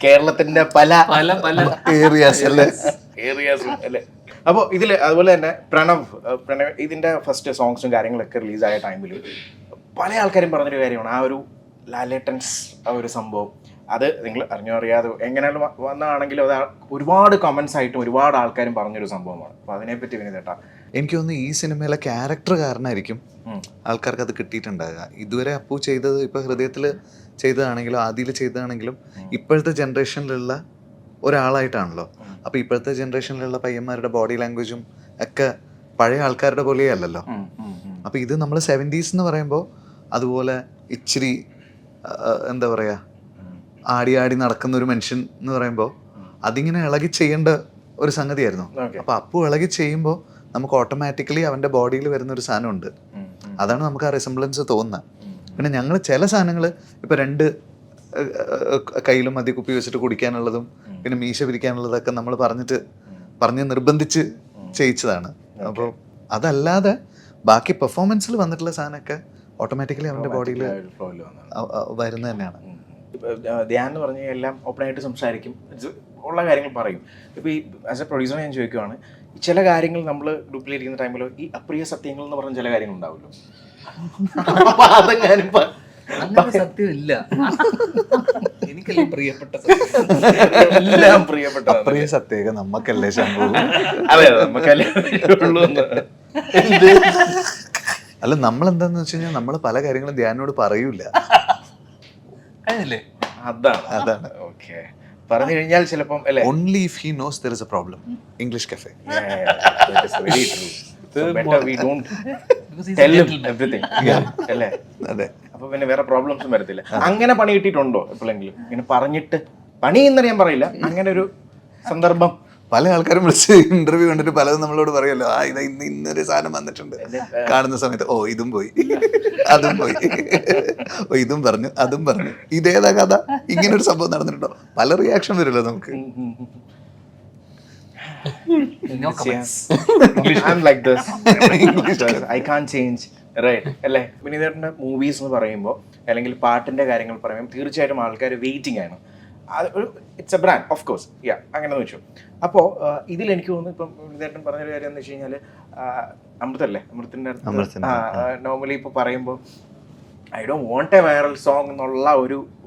Speaker 4: കേരളത്തിന്റെ പല
Speaker 1: പല പല
Speaker 2: ഏരിയാസ് അല്ലേ?
Speaker 4: അല്ലേ? അപ്പോൾ ഇതില് അതുപോലെ തന്നെ പ്രണവ് ഇതിന്റെ ഫസ്റ്റ് സോങ്സും കാര്യങ്ങളൊക്കെ റിലീസായ ടൈമിൽ പല ആൾക്കാരും പറഞ്ഞൊരു കാര്യമാണ് ആ ഒരു ലാലേട്ടൻസ് ആ ഒരു സംഭവം. അത് നിങ്ങൾ അറിഞ്ഞോ അറിയാതെ എങ്ങനെയാണ് വന്നതാണെങ്കിലും അത് ഒരുപാട് കമന്റ്സ് ആയിട്ടും ഒരുപാട് ആൾക്കാരും പറഞ്ഞൊരു സംഭവമാണ്. അപ്പൊ അതിനെപ്പറ്റി വിനീതേട്ടാ.
Speaker 2: എനിക്ക് തോന്നുന്നു ഈ സിനിമയിലെ ക്യാരക്ടർ കാരണമായിരിക്കും ആൾക്കാർക്ക് അത് കിട്ടിയിട്ടുണ്ടാകുക. ഇതുവരെ അപ്പു ചെയ്തത്, ഇപ്പൊ ഹൃദയത്തിൽ ചെയ്തതാണെങ്കിലും ആദിയിൽ ചെയ്തതാണെങ്കിലും ഇപ്പോഴത്തെ ജനറേഷനിലുള്ള ഒരാളായിട്ടാണല്ലോ. അപ്പൊ ഇപ്പോഴത്തെ ജനറേഷനിലുള്ള പയ്യന്മാരുടെ ബോഡി ലാംഗ്വേജും ഒക്കെ പഴയ ആൾക്കാരുടെ പോലെയല്ലല്ലോ. അപ്പൊ ഇത് നമ്മൾ 70s എന്ന് പറയുമ്പോൾ അതുപോലെ ഇച്ചിരി എന്താ പറയാ, ആടി ആടി നടക്കുന്ന ഒരു മനുഷ്യൻ എന്ന് പറയുമ്പോൾ അതിങ്ങനെ ഇളകി ചെയ്യേണ്ട ഒരു സംഗതിയായിരുന്നു. അപ്പൊ അപ്പു ഇളകി ചെയ്യുമ്പോൾ നമുക്ക് ഓട്ടോമാറ്റിക്കലി അവന്റെ ബോഡിയിൽ വരുന്ന ഒരു സാധനമുണ്ട്. അതാണ് നമുക്ക് ആ റിസംബ്ലൻസ് തോന്നുന്നത്. പിന്നെ ഞങ്ങൾ ചില സാധനങ്ങൾ ഇപ്പൊ 2 കയ്യിലും മദ്യക്കുപ്പി വെച്ചിട്ട് കുടിക്കാനുള്ളതും പിന്നെ മീശ പിരിക്കാനുള്ളതൊക്കെ നമ്മൾ പറഞ്ഞ് നിർബന്ധിച്ച് ചെയ്യിച്ചതാണ്. അപ്പോൾ അതല്ലാതെ ബാക്കി പെർഫോമൻസിൽ വന്നിട്ടുള്ള സാധനമൊക്കെ ഓട്ടോമാറ്റിക്കലി അവന്റെ ബോഡിയിൽ വരുന്നത് തന്നെയാണ്.
Speaker 4: ധ്യാൻ എന്ന് പറഞ്ഞാൽ എല്ലാം ഓപ്പണായിട്ട് സംസാരിക്കും, ഉള്ള കാര്യങ്ങൾ പറയും. ഇപ്പോൾ ഈ ആസ് എ പ്രൊഡ്യൂസർ ഞാൻ ചോദിക്കുവാണ്, ചില കാര്യങ്ങൾ നമ്മൾ ഗ്രൂപ്പിലിരിക്കുന്ന ടൈമിലോ ഈ അപ്രിയ സത്യങ്ങൾ എന്ന് പറഞ്ഞ ചില കാര്യങ്ങൾ ഉണ്ടാവുമല്ലോ.
Speaker 1: അങ്ങനെ സത്യമില്ല, എനിക്കെല്ലാം പ്രിയപ്പെട്ട
Speaker 4: എല്ലാം പ്രിയപ്പെട്ട
Speaker 2: അപ്രിയ സത്യമൊക്കെ നമ്മക്കല്ലേ ശംഭു?
Speaker 4: അതെ, നമുക്കല്ലേ ഉള്ളൂ.
Speaker 2: അല്ല, നമ്മളെന്താന്ന് വെച്ച് കഴിഞ്ഞാൽ നമ്മൾ പല കാര്യങ്ങളും ധ്യാനോട് പറയൂല.
Speaker 4: അതാണ് ഓക്കെ. പറഞ്ഞു കഴിഞ്ഞാൽ ചിലപ്പം അല്ലേ,
Speaker 2: only if he knows there is a problem. English Cafe.
Speaker 4: That is very true. So better we don't tell him everything. അല്ലേ?
Speaker 2: അതെ.
Speaker 4: അപ്പൊ പിന്നെ വേറെ പ്രോബ്ലംസും വരത്തില്ല. അങ്ങനെ പണി കിട്ടിയിട്ടുണ്ടോ എപ്പോഴെങ്കിലും? ഇങ്ങനെ പറഞ്ഞിട്ട് പണി എന്ന് ഞാൻ പറയില്ല, അങ്ങനെ ഒരു സന്ദർഭം.
Speaker 2: പല ആൾക്കാരും വിളിച്ച് ഇന്റർവ്യൂ കണ്ടിട്ട് പലതും നമ്മളോട് പറയുമല്ലോ, ഇത് ഇന്നൊരു സാധനം വന്നിട്ടുണ്ട്. കാണുന്ന സമയത്ത് ഓ ഇതും പോയി, അതും പോയി, ഓ ഇതും പറഞ്ഞു, അതും പറഞ്ഞു, ഇതേതാ കഥ, ഇങ്ങനൊരു സംഭവം നടന്നിട്ടുണ്ടോ? പല റിയാക്ഷൻ വരുമല്ലോ നമുക്ക്.
Speaker 4: I'm like this. I can't change. Right. അല്ലേ? വിനീതേട്ടൻ്റെ മൂവീസ് എന്ന് പറയുമ്പോൾ അല്ലെങ്കിൽ പാട്ടിന്റെ കാര്യങ്ങൾ പറയുമ്പോൾ തീർച്ചയായിട്ടും ആൾക്കാർ വെയിറ്റിംഗ് ആണ്. അത് ഒരു it's A brand of course. അങ്ങനെ വെച്ചു. അപ്പോൾ ഇതിൽ എനിക്ക് തോന്നുന്നു ഇപ്പം വിനീതേട്ടൻ പറഞ്ഞൊരു കാര്യം എന്ന് വെച്ച് കഴിഞ്ഞാൽ അമൃതല്ലേ, അമൃതത്തിൻ്റെ നോർമലി ഇപ്പോൾ പറയുമ്പോൾ I don't want A viral song എന്നുള്ള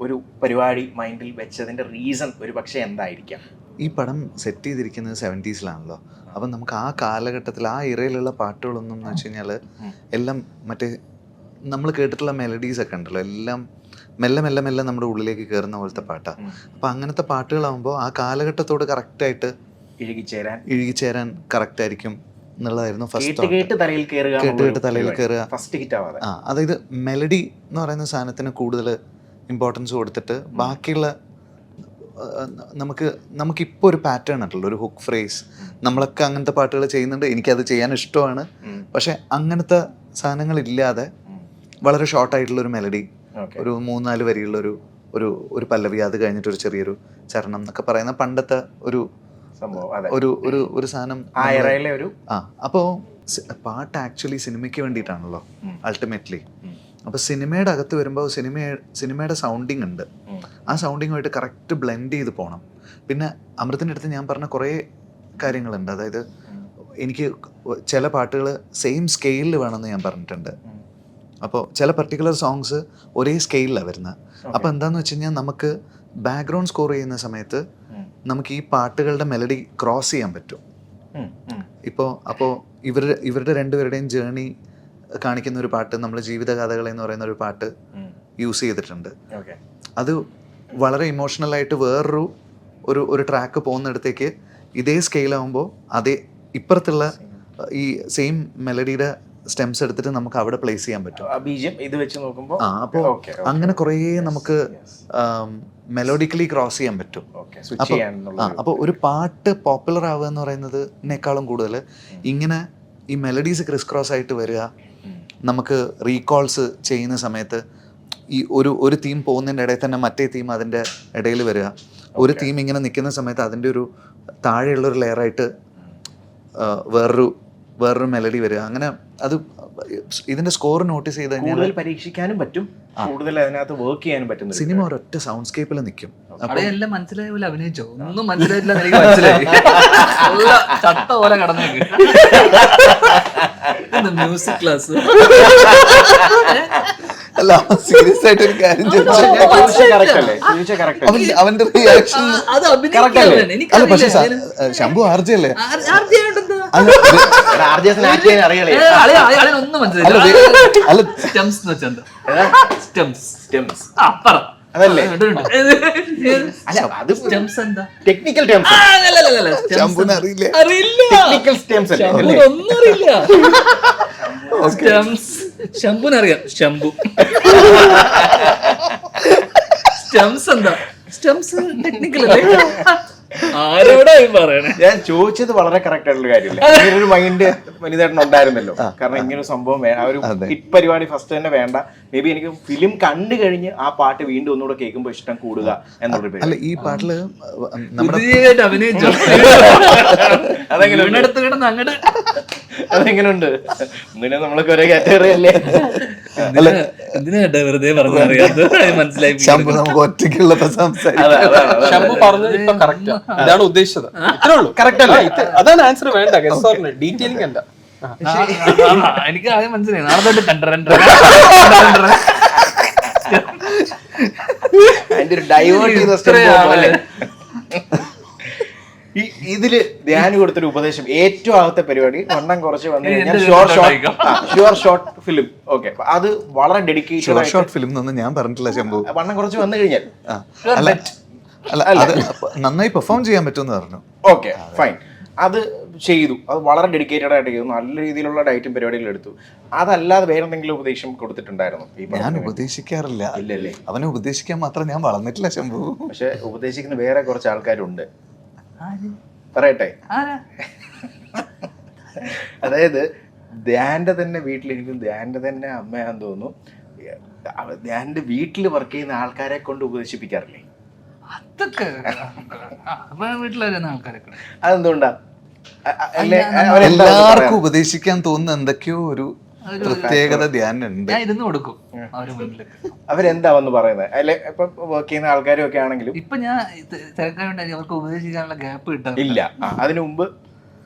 Speaker 4: ഒരു പരിപാടി മൈൻഡിൽ വെച്ചതിൻ്റെ റീസൺ ഒരു പക്ഷേ എന്തായിരിക്കാം?
Speaker 2: ഈ പടം സെറ്റ് ചെയ്തിരിക്കുന്നത് 70s അപ്പം നമുക്ക് ആ കാലഘട്ടത്തിൽ ആ ഇറയിലുള്ള പാട്ടുകളൊന്നും എന്ന് വെച്ച് കഴിഞ്ഞാൽ എല്ലാം മറ്റേ നമ്മൾ കേട്ടിട്ടുള്ള മെലഡീസ് ഒക്കെ ഉണ്ടല്ലോ, എല്ലാം മെല്ലെ മെല്ലെ മെല്ലെ നമ്മുടെ ഉള്ളിലേക്ക് കയറുന്ന പോലത്തെ പാട്ടാണ്. അപ്പം അങ്ങനത്തെ പാട്ടുകളാകുമ്പോൾ ആ കാലഘട്ടത്തോട് കറക്റ്റായിട്ട് ഇഴുകിച്ചേരാൻ കറക്റ്റ് ആയിരിക്കും എന്നുള്ളതായിരുന്നു ഫസ്റ്റ്. കേട്ട് തലയിൽ കയറുക. അതായത് മെലഡി എന്ന് പറയുന്ന സാധനത്തിന് കൂടുതൽ ഇമ്പോർട്ടൻസ് കൊടുത്തിട്ട് ബാക്കിയുള്ള നമുക്കിപ്പോൾ ഒരു പാറ്റേൺ ഉണ്ടല്ലോ, ഒരു ഹുക്ക് ഫ്രേസ്. നമ്മളൊക്കെ അങ്ങനത്തെ പാട്ടുകൾ ചെയ്യുന്നുണ്ട്, എനിക്കത് ചെയ്യാൻ ഇഷ്ടമാണ്. പക്ഷെ അങ്ങനത്തെ സാധനങ്ങളില്ലാതെ വളരെ ഷോർട്ടായിട്ടുള്ളൊരു മെലഡി, ഒരു 3-4 വരിയുള്ളൊരു ഒരു ഒരു പല്ലവി, അത് കഴിഞ്ഞിട്ടൊരു ചെറിയൊരു ചരണം എന്നൊക്കെ പറയുന്ന പണ്ടത്തെ ഒരു ഒരു സാധനം. അപ്പോൾ പാട്ട് ആക്ച്വലി സിനിമയ്ക്ക് വേണ്ടിയിട്ടാണല്ലോ അൾട്ടിമേറ്റ്ലി. അപ്പോൾ സിനിമയുടെ അകത്ത് വരുമ്പോൾ സിനിമയുടെ സൗണ്ടിങ് ഉണ്ട്, ആ സൗണ്ടിങ്ങുമായിട്ട് കറക്റ്റ് ബ്ലെൻഡ് ചെയ്ത് പോകണം. പിന്നെ അമൃത്തിൻ്റെ അടുത്ത് ഞാൻ പറഞ്ഞ കുറേ കാര്യങ്ങളുണ്ട്. അതായത് എനിക്ക് ചില പാട്ടുകൾ സെയിം സ്കെയിലിൽ വേണമെന്ന് ഞാൻ പറഞ്ഞിട്ടുണ്ട്. അപ്പോൾ ചില പർട്ടിക്കുലർ സോങ്സ് ഒരേ സ്കെയിലാണ് വരുന്നത്. അപ്പോൾ എന്താണെന്ന് വെച്ച് കഴിഞ്ഞാൽ നമുക്ക് ബാക്ക്ഗ്രൗണ്ട് സ്കോർ ചെയ്യുന്ന സമയത്ത് നമുക്ക് ഈ പാട്ടുകളുടെ മെലഡി ക്രോസ് ചെയ്യാൻ പറ്റും. അപ്പോൾ ഇവരുടെ രണ്ടുപേരുടെയും ജേണി കാണിക്കുന്ന ഒരു പാട്ട്, നമ്മൾ ജീവിതകഥകൾ എന്ന് പറയുന്ന ഒരു പാട്ട് യൂസ് ചെയ്തിട്ടുണ്ട്. അത് വളരെ ഇമോഷണലായിട്ട് വേറൊരു ഒരു ട്രാക്ക് പോകുന്നിടത്തേക്ക് ഇതേ സ്കെയിലാവുമ്പോൾ അതേ ഇപ്പുറത്തുള്ള ഈ സെയിം മെലഡിയുടെ സ്റ്റെംസ് എടുത്തിട്ട് നമുക്ക് അവിടെ പ്ലേസ് ചെയ്യാൻ പറ്റും. അപ്പോൾ അങ്ങനെ കുറേ നമുക്ക് മെലോഡിക്കലി ക്രോസ് ചെയ്യാൻ പറ്റും. അപ്പോൾ ഒരു പാട്ട് പോപ്പുലർ ആവുക എന്ന് പറയുന്നതിനേക്കാളും കൂടുതൽ ഇങ്ങനെ ഈ മെലഡീസ് ക്രിസ് ക്രോസ് ആയിട്ട് വരിക, നമുക്ക് റീകോൾസ് ചെയ്യുന്ന സമയത്ത് ഈ ഒരു തീം പോകുന്നതിൻ്റെ ഇടയിൽ തന്നെ മറ്റേ തീം അതിൻ്റെ ഇടയിൽ വരിക, ഒരു തീം ഇങ്ങനെ നിൽക്കുന്ന സമയത്ത് അതിൻ്റെ ഒരു താഴെയുള്ളൊരു ലെയറായിട്ട് വേറൊരു മെലഡി വരിക. അങ്ങനെ അത് ഇതിന്റെ സ്കോർ നോട്ടീസ് ചെയ്ത് കഴിഞ്ഞാൽ
Speaker 4: പരീക്ഷിക്കാനും പറ്റും, കൂടുതൽ അതിനകത്ത് വർക്ക് ചെയ്യാനും പറ്റും.
Speaker 2: സിനിമ ഒരൊറ്റ സൗണ്ട് സ്കേപ്പിൽ നിൽക്കും.
Speaker 1: എല്ലാം മനസ്സിലായ പോലെ അഭിനയിച്ചോ, ഒന്നും മനസ്സിലായിട്ടില്ല, എനിക്ക് മനസ്സിലായി. ചത്ത പോലെ കടന്നേക്ക് മ്യൂസിക് ക്ലാസ്.
Speaker 2: അല്ല, സീരിയസ് ആയിട്ട് ഒരു കാര്യം അവന്റെ റിയാക്ഷൻ. അല്ല പക്ഷെ ശംഭു ആർജി അല്ലേ?
Speaker 1: ഒന്നും മനസ്സിലായി.
Speaker 4: അതല്ലേ ടെക്നിക്കൽ ടേംസ്
Speaker 2: അറിയില്ല.
Speaker 4: ടെക്നിക്കൽ ടേംസ് അല്ലേ?
Speaker 1: ഒന്നും അറിയില്ല. ശംഭുനറിയാം. ശംഭു സ്റ്റെംസ് എന്താ? സ്റ്റെംസ് ടെക്നിക്കൽ അല്ലേ? ആരോടായി പറയണേ?
Speaker 4: ഞാൻ ചോദിച്ചത് വളരെ കറക്റ്റ് ആയിട്ടുള്ള കാര്യമില്ല. ഇങ്ങനൊരു മൈൻഡ് വനിതേട്ടൻ ഉണ്ടായിരുന്നല്ലോ. കാരണം ഇങ്ങനൊരു സംഭവം ആ ഒരു ഹിറ്റ് പരിപാടി ഫസ്റ്റ് തന്നെ വേണ്ട. മേ ബി എനിക്ക് ഫിലിം കണ്ടു കഴിഞ്ഞ് ആ പാട്ട് വീണ്ടും ഒന്നുകൂടെ കേൾക്കുമ്പോൾ ഇഷ്ടം കൂടുക എന്നുള്ളൊരു പേര്.
Speaker 2: അല്ല, ഈ പാട്ടില്
Speaker 1: അഭിനയിച്ചോ? അടുത്ത് കിടന്ന് അങ്ങോട്ട്
Speaker 4: അതെങ്ങനെയുണ്ട്? ഇങ്ങനെ നമ്മളൊക്കെ ഒരേ കാറ്റഗറി അല്ലേ?
Speaker 1: എന്തിനാ വെറുതെ പറഞ്ഞു അറിയാത്ത? മനസ്സിലായി.
Speaker 2: നമുക്ക് ഒറ്റയ്ക്കുള്ളപ്പോ സംസാരിക്കാം.
Speaker 5: ശംഭു പറഞ്ഞത് ഇപ്പൊ കറക്റ്റ്, ഇതാണ് ഉദ്ദേശിച്ചത്. ഇത്രേ ഉള്ളൂ. കറക്റ്റ് അല്ല, അതാണ് ആൻസർ. വേണ്ട ഡീറ്റെയിലിംഗ് അല്ല.
Speaker 1: എനിക്ക് ആദ്യം മനസ്സിലായി. നാളെ തൊട്ട്
Speaker 4: ഡൈവേർട്ട് ഇതില് ധ്യാൻ കൊടുത്തൊരു ഉപദേശം, ഏറ്റവും ആദ്യത്തെ പരിപാടി വണ്ണം കുറച്ച് വന്നു കഴിഞ്ഞാൽ ഷോർട്ട് ഫിലിം. ഓക്കെ, അത് വളരെ ഡെഡിക്കേറ്റഡ്
Speaker 2: ഷോർട്ട് ഫിലിം എന്നൊന്നും ഞാൻ പറഞ്ഞിട്ടില്ല ശംഭു.
Speaker 4: വണ്ണം കുറച്ച് വന്നു കഴിഞ്ഞാൽ
Speaker 2: അത് നന്നായി പെർഫോം ചെയ്യാൻ പറ്റുമെന്ന് പറഞ്ഞു.
Speaker 4: ഓക്കെ ഫൈൻ, അത് ചെയ്തു. അത് വളരെ ഡെഡിക്കേറ്റഡ് ആയിട്ട് ചെയ്തു. നല്ല രീതിയിലുള്ള ഡയറ്റും പരിപാടികളും എടുത്തു. അതല്ലാതെ വേറെ എന്തെങ്കിലും ഉപദേശം കൊടുത്തിട്ടുണ്ടായിരുന്നു?
Speaker 2: ഞാൻ ഉപദേശിക്കാറില്ല.
Speaker 4: ഇല്ലല്ലേ?
Speaker 2: അവനെ ഉപദേശിക്കാൻ മാത്രം ഞാൻ വളർന്നിട്ടില്ല ശംഭു.
Speaker 4: പക്ഷെ ഉപദേശിക്കുന്ന വേറെ കുറച്ച് ആൾക്കാരുണ്ട്. പറയട്ടെ? അതായത് ധ്യാന്റെ തന്നെ വീട്ടിൽ, എനിക്കും ധ്യാന്റെ തന്നെ അമ്മയാന്ന് തോന്നുന്നു, ധ്യാന്റെ വീട്ടിൽ വർക്ക് ചെയ്യുന്ന ആൾക്കാരെ കൊണ്ട് ഉപദേശിപ്പിക്കാറില്ലേ?
Speaker 1: അതൊക്കെ വീട്ടിലറിയുന്ന ആൾക്കാരൊക്കെ.
Speaker 4: അതെന്തുകൊണ്ടാ?
Speaker 2: എല്ലാവർക്കും ഉപദേശിക്കാൻ തോന്നുന്ന എന്തൊക്കെയോ ഒരു പ്രത്യേകത ധ്യാനുണ്ട്.
Speaker 1: ഞാൻ ഇരുന്ന് കൊടുക്കും അവരുടെ മുന്നിലൊക്കെ.
Speaker 4: അവരെന്താവെന്ന് പറയുന്നത്? അല്ലെ, ഇപ്പൊ വർക്ക് ചെയ്യുന്ന ആൾക്കാരും ഒക്കെ ആണെങ്കിലും
Speaker 1: ഇപ്പൊ ഞാൻ തിരക്കാരുണ്ടായി, അവർക്ക് ഉപദേശിക്കാനുള്ള ഗ്യാപ്പ് കിട്ടാൻ
Speaker 4: ഇല്ല. അതിനു മുമ്പ്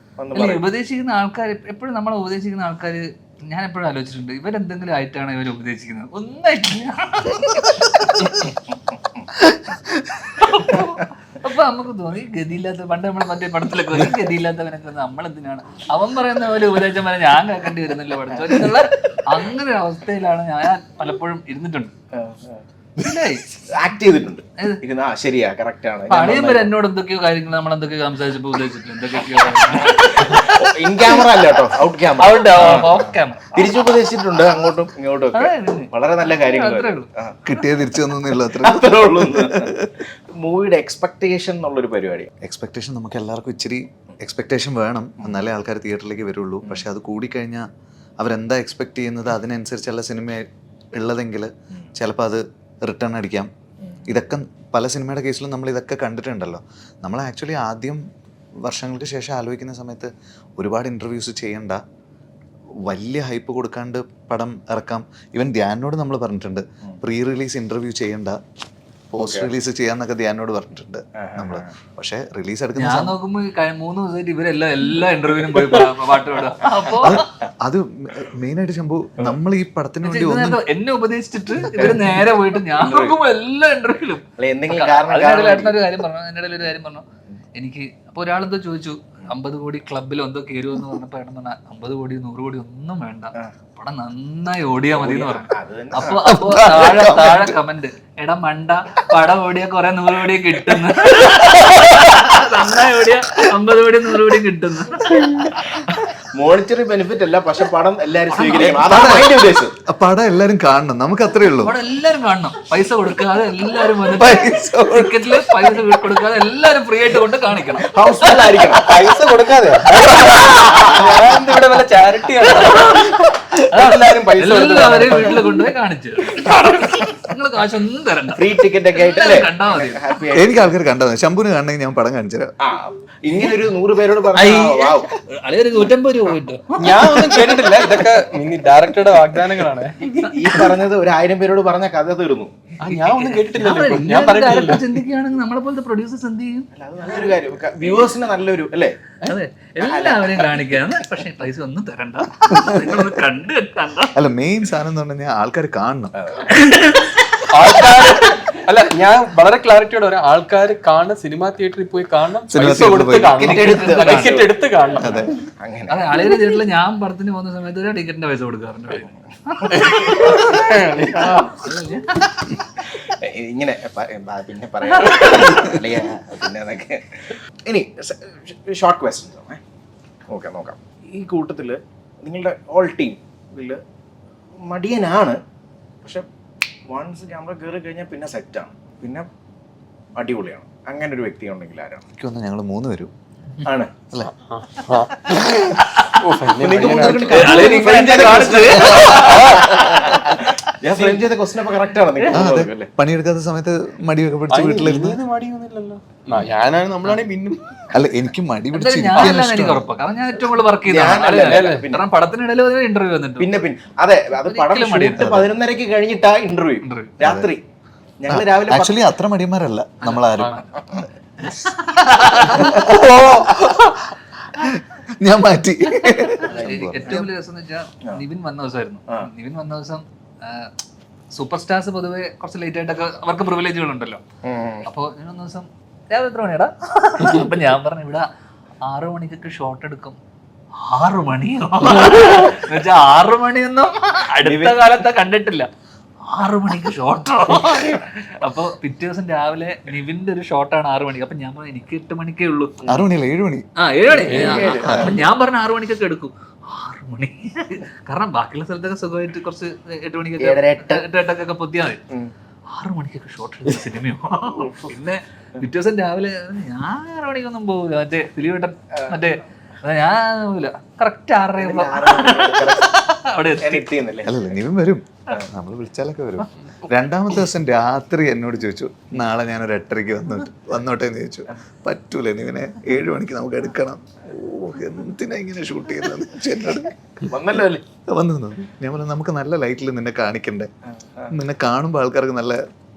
Speaker 1: ഉപദേശിക്കുന്ന ആൾക്കാർ എപ്പോഴും നമ്മളെ ഉപദേശിക്കുന്ന ആൾക്കാർ, ഞാൻ എപ്പോഴും ആലോചിച്ചിട്ടുണ്ട്, ഇവരെന്തെങ്കിലും ആയിട്ടാണ് ഇവർ ഉപദേശിക്കുന്നത്. ഒന്നായിട്ടില്ല. അപ്പൊ നമുക്ക് തോന്നി ഗതിയില്ലാത്ത, പണ്ട് നമ്മൾ മറ്റേ പടത്തിലൊക്കെ ഗതിയില്ലാത്തവനൊക്കെ നമ്മളെന്തിനാണ് അവൻ പറയുന്ന പോലെ ഉപദേശം പറഞ്ഞാൽ ഞാൻ കേൾക്കേണ്ടി വരുന്നില്ല പഠിച്ചോ എന്നുള്ള അങ്ങനെ ഒരു അവസ്ഥയിലാണ് ഞാൻ പലപ്പോഴും ഇരുന്നിട്ടുണ്ട്.
Speaker 4: ആക്ട് ചെയ്തിട്ടുണ്ട്. ശരിയാ, കറക്റ്റ് ആണ്.
Speaker 1: പഴയം വരെ എന്നോട് എന്തൊക്കെയോ കാര്യങ്ങൾ നമ്മൾ എന്തൊക്കെയോ സംസാരിച്ചപ്പോ ഉപദേശിച്ചിട്ടുണ്ട്. എന്തൊക്കെയോ
Speaker 4: ഇൻ ക്യാമറ അല്ല കേട്ടോ, ഔട്ട് ക്യാമറ.
Speaker 1: അതുകൊണ്ട് ഓഫ് ക്യാമറ
Speaker 4: തിരിച്ചുപദേശിച്ചിട്ടുണ്ട് അങ്ങോട്ടും ഇങ്ങോട്ടും ഒക്കെ. വളരെ നല്ല കാര്യങ്ങൾ
Speaker 2: കിട്ടിയ തിരിച്ചു വന്നില്ല അത്ര.
Speaker 4: അത്രേ ഉള്ളൂ. മൂവിയുടെ എക്സ്പെക്ടേഷൻ എന്നുള്ളൊരു പരിപാടി.
Speaker 2: എക്സ്പെക്ടേഷൻ നമുക്ക് എല്ലാവർക്കും ഇച്ചിരി എക്സ്പെക്ടേഷൻ വേണം, എന്നാലേ ആൾക്കാർ തിയേറ്ററിലേക്ക് വരുള്ളൂ. പക്ഷെ അത് കൂടിക്കഴിഞ്ഞാൽ അവരെന്താ എക്സ്പെക്ട് ചെയ്യുന്നത് അതിനനുസരിച്ചുള്ള സിനിമ ഉള്ളതെങ്കിൽ ചിലപ്പോൾ അത് റിട്ടേൺ അടിക്കാം. ഇതൊക്കെ പല സിനിമയുടെ കേസിലും നമ്മൾ ഇതൊക്കെ കണ്ടിട്ടുണ്ടല്ലോ. നമ്മൾ ആക്ച്വലി ആദ്യം വർഷങ്ങൾക്ക് ശേഷം ആലോചിക്കുന്ന സമയത്ത് ഒരുപാട് ഇൻ്റർവ്യൂസ് ചെയ്യണ്ട, വലിയ ഹൈപ്പ് കൊടുക്കാണ്ട് പടം ഇറക്കാം. ഈവൻ ധ്യാനോട് നമ്മൾ പറഞ്ഞിട്ടുണ്ട് പ്രീ റിലീസ് ഇൻ്റർവ്യൂ ചെയ്യണ്ട, പോസ്റ്റ് റിലീസ് ചെയ്യാന്നൊക്കെ ധ്യാനോട് പറഞ്ഞിട്ടുണ്ട് നമ്മള്. പക്ഷെ റിലീസ് എടുക്കുന്ന
Speaker 1: ഞാൻ നോക്കുമ്പോ 3 ദിവസമായിട്ട് ഇവരെല്ലാം എല്ലാ ഇന്റർവ്യൂവിനും പോയി പാട്ട് പാടാം. അപ്പൊ
Speaker 2: അത് മെയിനായിട്ട് ശംഭു നമ്മൾ ഈ പടത്തിന് വേണ്ടി ഒന്നും
Speaker 1: എന്നെ ഉപദേശിച്ചിട്ട് ഇവര് നേരെ പോയിട്ട് ഞാൻ നോക്കുമ്പോ എല്ലാ ഇന്റർവ്യൂവിലും
Speaker 4: എന്തെങ്കിലും കാരണം
Speaker 1: ഒരു കാര്യം പറഞ്ഞു, എന്റെ ഇടയിൽ ഒരു കാര്യം പറഞ്ഞു. എനിക്ക് അപ്പൊ ഒരാളെന്തോ ചോദിച്ചു 50 കോടി ക്ലബിൽ എന്തോ കയറുമെന്ന് പറഞ്ഞപ്പോ ഏട്ടൻ പറഞ്ഞ 50 കോടി 100 കോടി ഒന്നും വേണ്ട, പടം നന്നായി ഓടിയാ മതി എന്ന് പറഞ്ഞു. അപ്പൊ താഴെ കമന്റ്, എടാ മണ്ട, പടം ഓടിയാ കൊറേ 100 കോടിയെ കിട്ടുന്നു, നന്നായി ഓടിയാ 50 കോടി 100 കോടി കിട്ടുന്നു.
Speaker 4: മോണിറ്ററി ബെനിഫിറ്റ് അല്ല, പക്ഷെ പടം എല്ലാരും സ്വീകരിക്കണം, അതാണ് അതിന്റെ ഉദ്ദേശം.
Speaker 2: പടം എല്ലാരും കാണണം, നമുക്ക് അത്രേ ഉള്ളൂ.
Speaker 1: പടം എല്ലാരും കാണണം, പൈസ കൊടുക്കാതെ എല്ലാരും ടിക്കറ്റില് പൈസ കൊടുക്കാതെ എല്ലാരും ഫ്രീ ആയിട്ട് കൊണ്ട് കാണിക്കണം.
Speaker 4: ഹൗസ്ഫുൾ ആയിരിക്കണം, പൈസ കൊടുക്കാതെ.
Speaker 5: ഇവിടെ വല്ല ചാരിറ്റി എല്ലാരും പൈസ
Speaker 1: എല്ലാവരെയും വീട്ടിൽ കൊണ്ടുപോയി കാണിച്ചു, നിങ്ങൾ കാശൊന്നും തരണ്ട,
Speaker 4: ഫ്രീ ടിക്കറ്റ് ഒക്കെ ആയിട്ട്
Speaker 1: കണ്ടാ മതി.
Speaker 2: എനിക്ക് ആൾക്കാർ കണ്ടാ മതി. ശംഭുവിന് കാണണമെങ്കിൽ ഞാൻ പടം കാണിച്ചു തരാം.
Speaker 4: ഇങ്ങനെ ഒരു 100 പേരോട് പറഞ്ഞു
Speaker 1: അളിയൊരു 150 രൂപ പോയിട്ട്
Speaker 5: ഞാൻ ഒന്നും കേട്ടിട്ടില്ല. ഇതൊക്കെ ഡയറക്ടറുടെ വാഗ്ദാനങ്ങളാണ്.
Speaker 4: ഈ പറഞ്ഞത് ഒരു 1000 പേരോട് പറഞ്ഞ കഥ തീർന്നു.
Speaker 5: ഞാൻ ഒന്നും കേട്ടിട്ടില്ലല്ലോ. ഞാൻ പറഞ്ഞിട്ടില്ല.
Speaker 1: ചിന്തിക്കുകയാണെങ്കിൽ നമ്മളെ പോലത്തെ പ്രൊഡ്യൂസേഴ്സ് എന്ത് ചെയ്യും?
Speaker 4: അത് നല്ലൊരു കാര്യം, വ്യൂവേഴ്സിന് നല്ലൊരു അല്ലേ.
Speaker 1: അതെ, എല്ലാവരെയും കാണിക്കാന്ന്, പക്ഷെ പൈസ ഒന്നും തരണ്ട, നിങ്ങളൊന്ന് കണ്ടു കണ്ട.
Speaker 2: അല്ല, മെയിൻ സാധനം എന്ന് പറഞ്ഞാൽ ആൾക്കാർ കാണണം.
Speaker 5: അല്ല, ഞാൻ വളരെ ക്ലാരിറ്റിയോടെ പറയാം, ആൾക്കാർ കാണുന്ന സിനിമാ തിയേറ്ററിൽ പോയി കാണണം, പൈസ കൊടുത്ത് കാണണം, ടിക്കറ്റ് എടുത്ത് കാണണം.
Speaker 4: അങ്ങനെ
Speaker 1: അതെ, ആളുകൾ ചെയ്തിട്ടുള്ള ഞാൻ പടത്തിന് പോകുന്ന സമയത്ത് ഒരു ടിക്കറ്റിന്റെ പൈസ കൊടുക്കാറുണ്ട്.
Speaker 4: ഇങ്ങനെ പിന്നെ പറയാം പിന്നെ. ഇനി ഷോർട്ട് ക്വസ്റ്റ്യൻസ് നോക്കാം. ഈ കൂട്ടത്തില് നിങ്ങളുടെ ഓൾ ടീം ഇതില് മടിയനാണ്, പക്ഷെ വൺസ് ക്യാമറ കയറി കഴിഞ്ഞാൽ പിന്നെ സെറ്റാണ്, പിന്നെ അടിപൊളിയാണ്. അങ്ങനെ ഒരു വ്യക്തി ഉണ്ടെങ്കിൽ ആരാണ്?
Speaker 2: എനിക്ക് തോന്നുന്നു ഞങ്ങൾ 3 പേരും
Speaker 4: ആണ്. ഞാൻ ഫ്രെയിം ചെയ്ത ക്വസ്റ്റ്യൻ അപ്പൊ കറക്റ്റ് ആണ്.
Speaker 2: പണിയെടുക്കാത്ത സമയത്ത് മടിയൊക്കെ പിടിച്ച് വീട്ടിലിരുന്ന്.
Speaker 5: ഞാനാണ്, നമ്മളാണെങ്കിൽ പിന്നും.
Speaker 2: അല്ല, എനിക്ക് മടി പിടിച്ച്
Speaker 1: ഞാനല്ല, എനിക്ക് ഉറപ്പാണ്, കാരണം ഞാൻ ഏറ്റവും കൂടുതൽ വർക്ക് ചെയ്ത പടത്തിനിടയിൽ ഇന്റർവ്യൂ വന്നിട്ട്.
Speaker 4: പിന്നെ അതെ, അത് പടം 11:30 കഴിഞ്ഞിട്ടാ ഇന്റർവ്യൂ രാത്രി. ഞങ്ങള് രാവിലെ
Speaker 2: ആക്ച്വലി അത്ര മടിയന്മാരല്ല നമ്മളാരും. ഞാൻ മാറ്റി.
Speaker 1: ഏറ്റവും വലിയ രസം എന്ന് വെച്ചാൽ നിവിൻ വന്ന ദിവസമായിരുന്നു. നിവിൻ വന്ന ദിവസം സൂപ്പർ സ്റ്റാർസ് പൊതുവെ കുറച്ച് ലേറ്റ് ആയിട്ടൊക്കെ അവർക്ക് പ്രിവിലേജുകൾ ഉണ്ടല്ലോ. അപ്പൊ ഞാൻ വന്ന ദിവസം രാവിലെ എത്ര മണിയാടാ? അപ്പൊ ഞാൻ പറഞ്ഞു, ഇവിടെ 6 മണിക്കൊക്കെ ഷോട്ട് എടുക്കും. 6 മണിയോ എന്നുവെച്ചാൽ 6 മണിയൊന്നും അടുത്ത കാലത്ത് കണ്ടിട്ടില്ല. 6 മണിക്ക് ഷോട്ടോ? അപ്പൊ പിറ്റേ ദിവസം രാവിലെ നിവിന്റെ ഒരു ഷോട്ടാണ് 6 മണിക്ക്. അപ്പൊ ഞാൻ പറഞ്ഞു, എനിക്ക് 8 മണിക്കേ ഉള്ളൂ.
Speaker 2: 6 മണിയല്ല, 7 മണി.
Speaker 1: 7 മണി. അപ്പൊ ഞാൻ പറഞ്ഞു 6 മണിക്കൊക്കെ എടുക്കും. 6 മണി, കാരണം ബാക്കിയുള്ള സ്ഥലത്തൊക്കെ സുഖമായിട്ട് കുറച്ച് 8 മണിക്കൊക്കെ 8:08 പൊത്തിയാൽ മതി. 6 മണിക്കൊക്കെ ഷോട്ട് എടുത്ത സിനിമയോ? പിന്നെ പിറ്റേ ദിവസം രാവിലെ ഞാൻ 6 മണിക്കൊന്നും പോകില്ല. മറ്റേ ദിലീപേട്ടൻ മറ്റേ ഞാൻ പോകില്ല, കറക്റ്റ് 6:30 അവിടെ എത്തി.
Speaker 2: അല്ലല്ല, നിവിൻ വരും, നമ്മൾ വിളിച്ചാലൊക്കെ വരും. 2ാമത്തെ ദിവസം രാത്രി എന്നോട് ചോദിച്ചു, നാളെ ഞാനൊരു 8:30 വന്നോട്ടെ എന്ന് ചോദിച്ചു. പറ്റൂല നിവിനെ, 7 മണിക്ക് നമുക്ക് എടുക്കണം. എന്തിനാ ഇങ്ങനെ ഷൂട്ട് ചെയ്യുന്നത്?
Speaker 4: വന്നല്ലോ അല്ലേ?
Speaker 2: വന്നു. ഞാൻ പറഞ്ഞു, നമുക്ക് നല്ല ലൈറ്റിൽ നിന്നെ കാണിക്കണ്ടേ, നിന്നെ കാണുമ്പോൾ ആൾക്കാർക്ക് നല്ല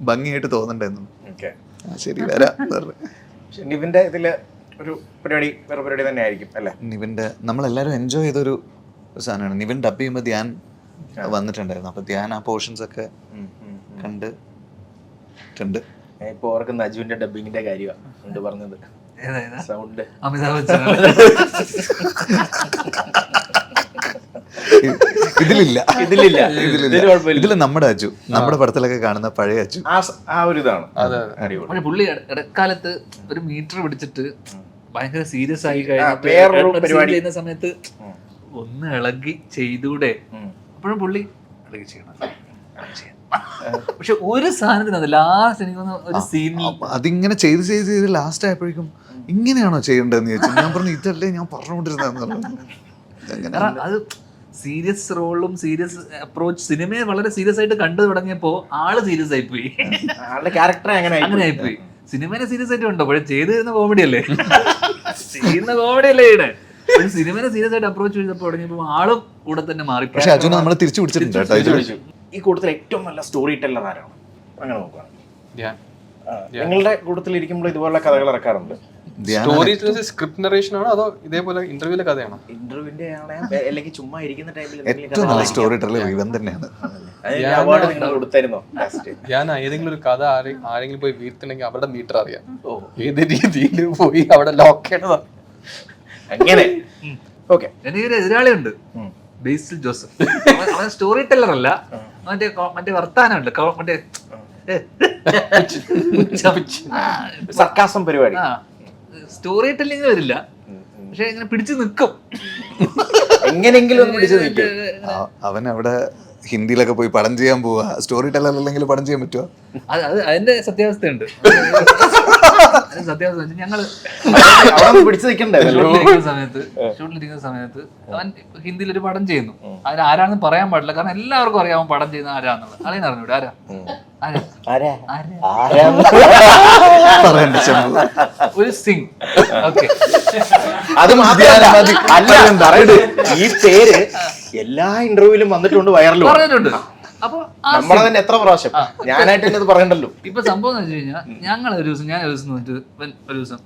Speaker 2: ഭംഗിയായിട്ട് തോന്നണ്ടെന്നു. ശരി, വരാം പറഞ്ഞു.
Speaker 4: നിവിന്റെ ഇതില് ഒരു പരിപാടി വേറെ പരിപാടി തന്നെ ആയിരിക്കും അല്ലേ?
Speaker 2: നിവിന്റെ നമ്മളെല്ലാരും എൻജോയ് ചെയ്തൊരു സാധനമാണ്. നിവിൻ ഡബ് ചെയ്യുമ്പോൾ ധ്യാൻ വന്നിട്ടുണ്ടായിരുന്നു. അപ്പൊ ധ്യാൻ ആ പോർഷൻസ് ഒക്കെ കണ്ടിട്ടുണ്ട്.
Speaker 4: ഇപ്പൊ ഓർക്കുന്ന അജുവിന്റെ ഡബിങ്ങിന്റെ കാര്യമാണ് പറഞ്ഞത്. സൗണ്ട്
Speaker 2: ഇതില് നമ്മുടെ അജു, നമ്മുടെ പടത്തിലൊക്കെ കാണുന്ന പഴയ അജു,
Speaker 4: ആ ഒരു ഇതാണ്.
Speaker 1: പുള്ളി ഇടക്കാലത്ത് ഒരു മീറ്റർ പിടിച്ചിട്ട് ഭയങ്കര സീരിയസ് ആയി
Speaker 4: വേറൊരു പരിപാടി
Speaker 1: ചെയ്യുന്ന സമയത്ത് ഒന്ന് ഇളകി ചെയ്തൂടെ, അപ്പോഴും പുള്ളി ഇളകി ചെയ്യണം. പക്ഷെ ഒരു സാധനത്തിന് ലാസ്റ്റ് എനിക്ക് ഒരു സീനിൽ
Speaker 2: അതിങ്ങനെ ചെയ്ത് ലാസ്റ്റ് ആയപ്പോഴേക്കും ഇങ്ങനെയാണോ ചെയ്യേണ്ടതെന്ന് ചോദിച്ചു. ഞാൻ പറഞ്ഞു ഇതല്ലേ ഞാൻ പറഞ്ഞുകൊണ്ടിരുന്ന.
Speaker 1: അത് സീരിയസ് റോളും സീരിയസ് അപ്രോച്ച് സിനിമയെ വളരെ സീരിയസ് ആയിട്ട് കണ്ടു തുടങ്ങിയപ്പോ ആള് സീരിയസ് ആയിപ്പോയി,
Speaker 4: ആളുടെ ക്യാരക്ടർ അങ്ങനെ
Speaker 1: ആയിപ്പോയി. സിനിമേനെ സീരിയസ് ആയിട്ട് ഉണ്ടോ, പക്ഷെ ചെയ്ത് തരുന്ന കോമഡി അല്ലേ, ചെയ്യുന്ന കോമഡി അല്ലേ ഇവിടെ. സിനിമേനെ സീരിയസ് ആയിട്ട് അപ്രോച്ച് ചെയ്തപ്പോ തുടങ്ങിയപ്പോ ആളും കൂടെ തന്നെ മാറി.
Speaker 2: പക്ഷെ അർജുന നമ്മളെ തിരിച്ചു പിടിച്ചിട്ടുണ്ട്.
Speaker 4: ഈ കൂട്ടത്തിൽ ഏറ്റവും നല്ല സ്റ്റോറി ടെല്ലർ ആരാണ് അങ്ങനെ നോക്കുകയാണ്? നിങ്ങളുടെ കൂട്ടത്തിൽ ഇരിക്കുമ്പോൾ ഇതുപോലുള്ള കഥകൾ ഇറക്കാറുണ്ട്?
Speaker 5: സ്റ്റോറി സ്ക്രിപ്റ്റ് നറേഷൻ ആണോ അതോ ഇതേപോലെ ഇന്റർവ്യൂലെ കഥയാണോ?
Speaker 4: ഇന്റർവ്യൂവിന്റെ ആണോ അല്ലെങ്കിൽ ചുമ്മാ ഇരിക്കുന്ന ടൈമിൽ
Speaker 2: ഏറ്റവും നല്ല സ്റ്റോറി ടെല്ലർ ഇവൻ തന്നെയാണ്.
Speaker 4: അവാർഡ് നിങ്ങൾ കൊടുത്തായിരുന്നോ?
Speaker 5: ഞാൻ ഏതെങ്കിലും ഒരു കഥ ആരെങ്കിലും പോയി വീഴ്ത്തണമെങ്കിൽ അവരുടെ മീറ്റർ അറിയാം, ഏത് രീതിയിൽ പോയി അവിടെ ലോക്ക് ചെയ്യണതാണ്.
Speaker 4: അങ്ങനെ ഓക്കെ.
Speaker 1: എനിക്കൊരു എതിരാളിയുണ്ട്, ബേസിൽ ജോസഫ്. അവൻ സ്റ്റോറി ടെല്ലർ അല്ല, മറ്റേ വർത്താനമുണ്ട്, മറ്റേ
Speaker 4: സർക്കാസം പരിപാടി.
Speaker 1: സ്റ്റോറി ടെല്ലിങ് വരില്ല, പക്ഷെ ഇങ്ങനെ പിടിച്ചു നിൽക്കും,
Speaker 4: എങ്ങനെയെങ്കിലും പിടിച്ചു നിൽക്കും.
Speaker 2: അവൻ അവിടെ ഹിന്ദിയിലൊക്കെ പോയി പടം ചെയ്യാൻ പോവാ. സ്റ്റോറി ടെല്ലർ അല്ലെങ്കിൽ പടം ചെയ്യാൻ പറ്റുമോ?
Speaker 1: അതിന്റെ സത്യാവസ്ഥയുണ്ട്. സത്യാവസ്ഥ ഞങ്ങള് ഷൂട്ടിലിരിക്കുന്ന സമയത്ത് അവൻ ഹിന്ദിയിൽ ഒരു പടം ചെയ്യുന്നു. അതിന് ആരാണെന്ന് പറയാൻ പാടില്ല, കാരണം എല്ലാവർക്കും അറിയാം അവൻ പടം ചെയ്യുന്ന ആരാന്നുള്ളത്. അതിന് അറിഞ്ഞൂടെ ഒരു സിംഗ്. ഓക്കെ,
Speaker 4: അത് മാത്രമല്ല, ഈ പേര് എല്ലാ ഇന്റർവ്യൂവിലും വന്നിട്ടുണ്ട്, വൈറലും
Speaker 1: പറഞ്ഞിട്ടുണ്ട്. അപ്പൊ
Speaker 4: നമ്മളെ തന്നെ എത്ര പ്രാവശ്യം ഞാനായിട്ട് തന്നെ ഇത് പറയണ്ടല്ലോ.
Speaker 1: ഇപ്പൊ സംഭവം എന്ന് വെച്ച് കഴിഞ്ഞാൽ ഞാൻ ഒരു ദിവസം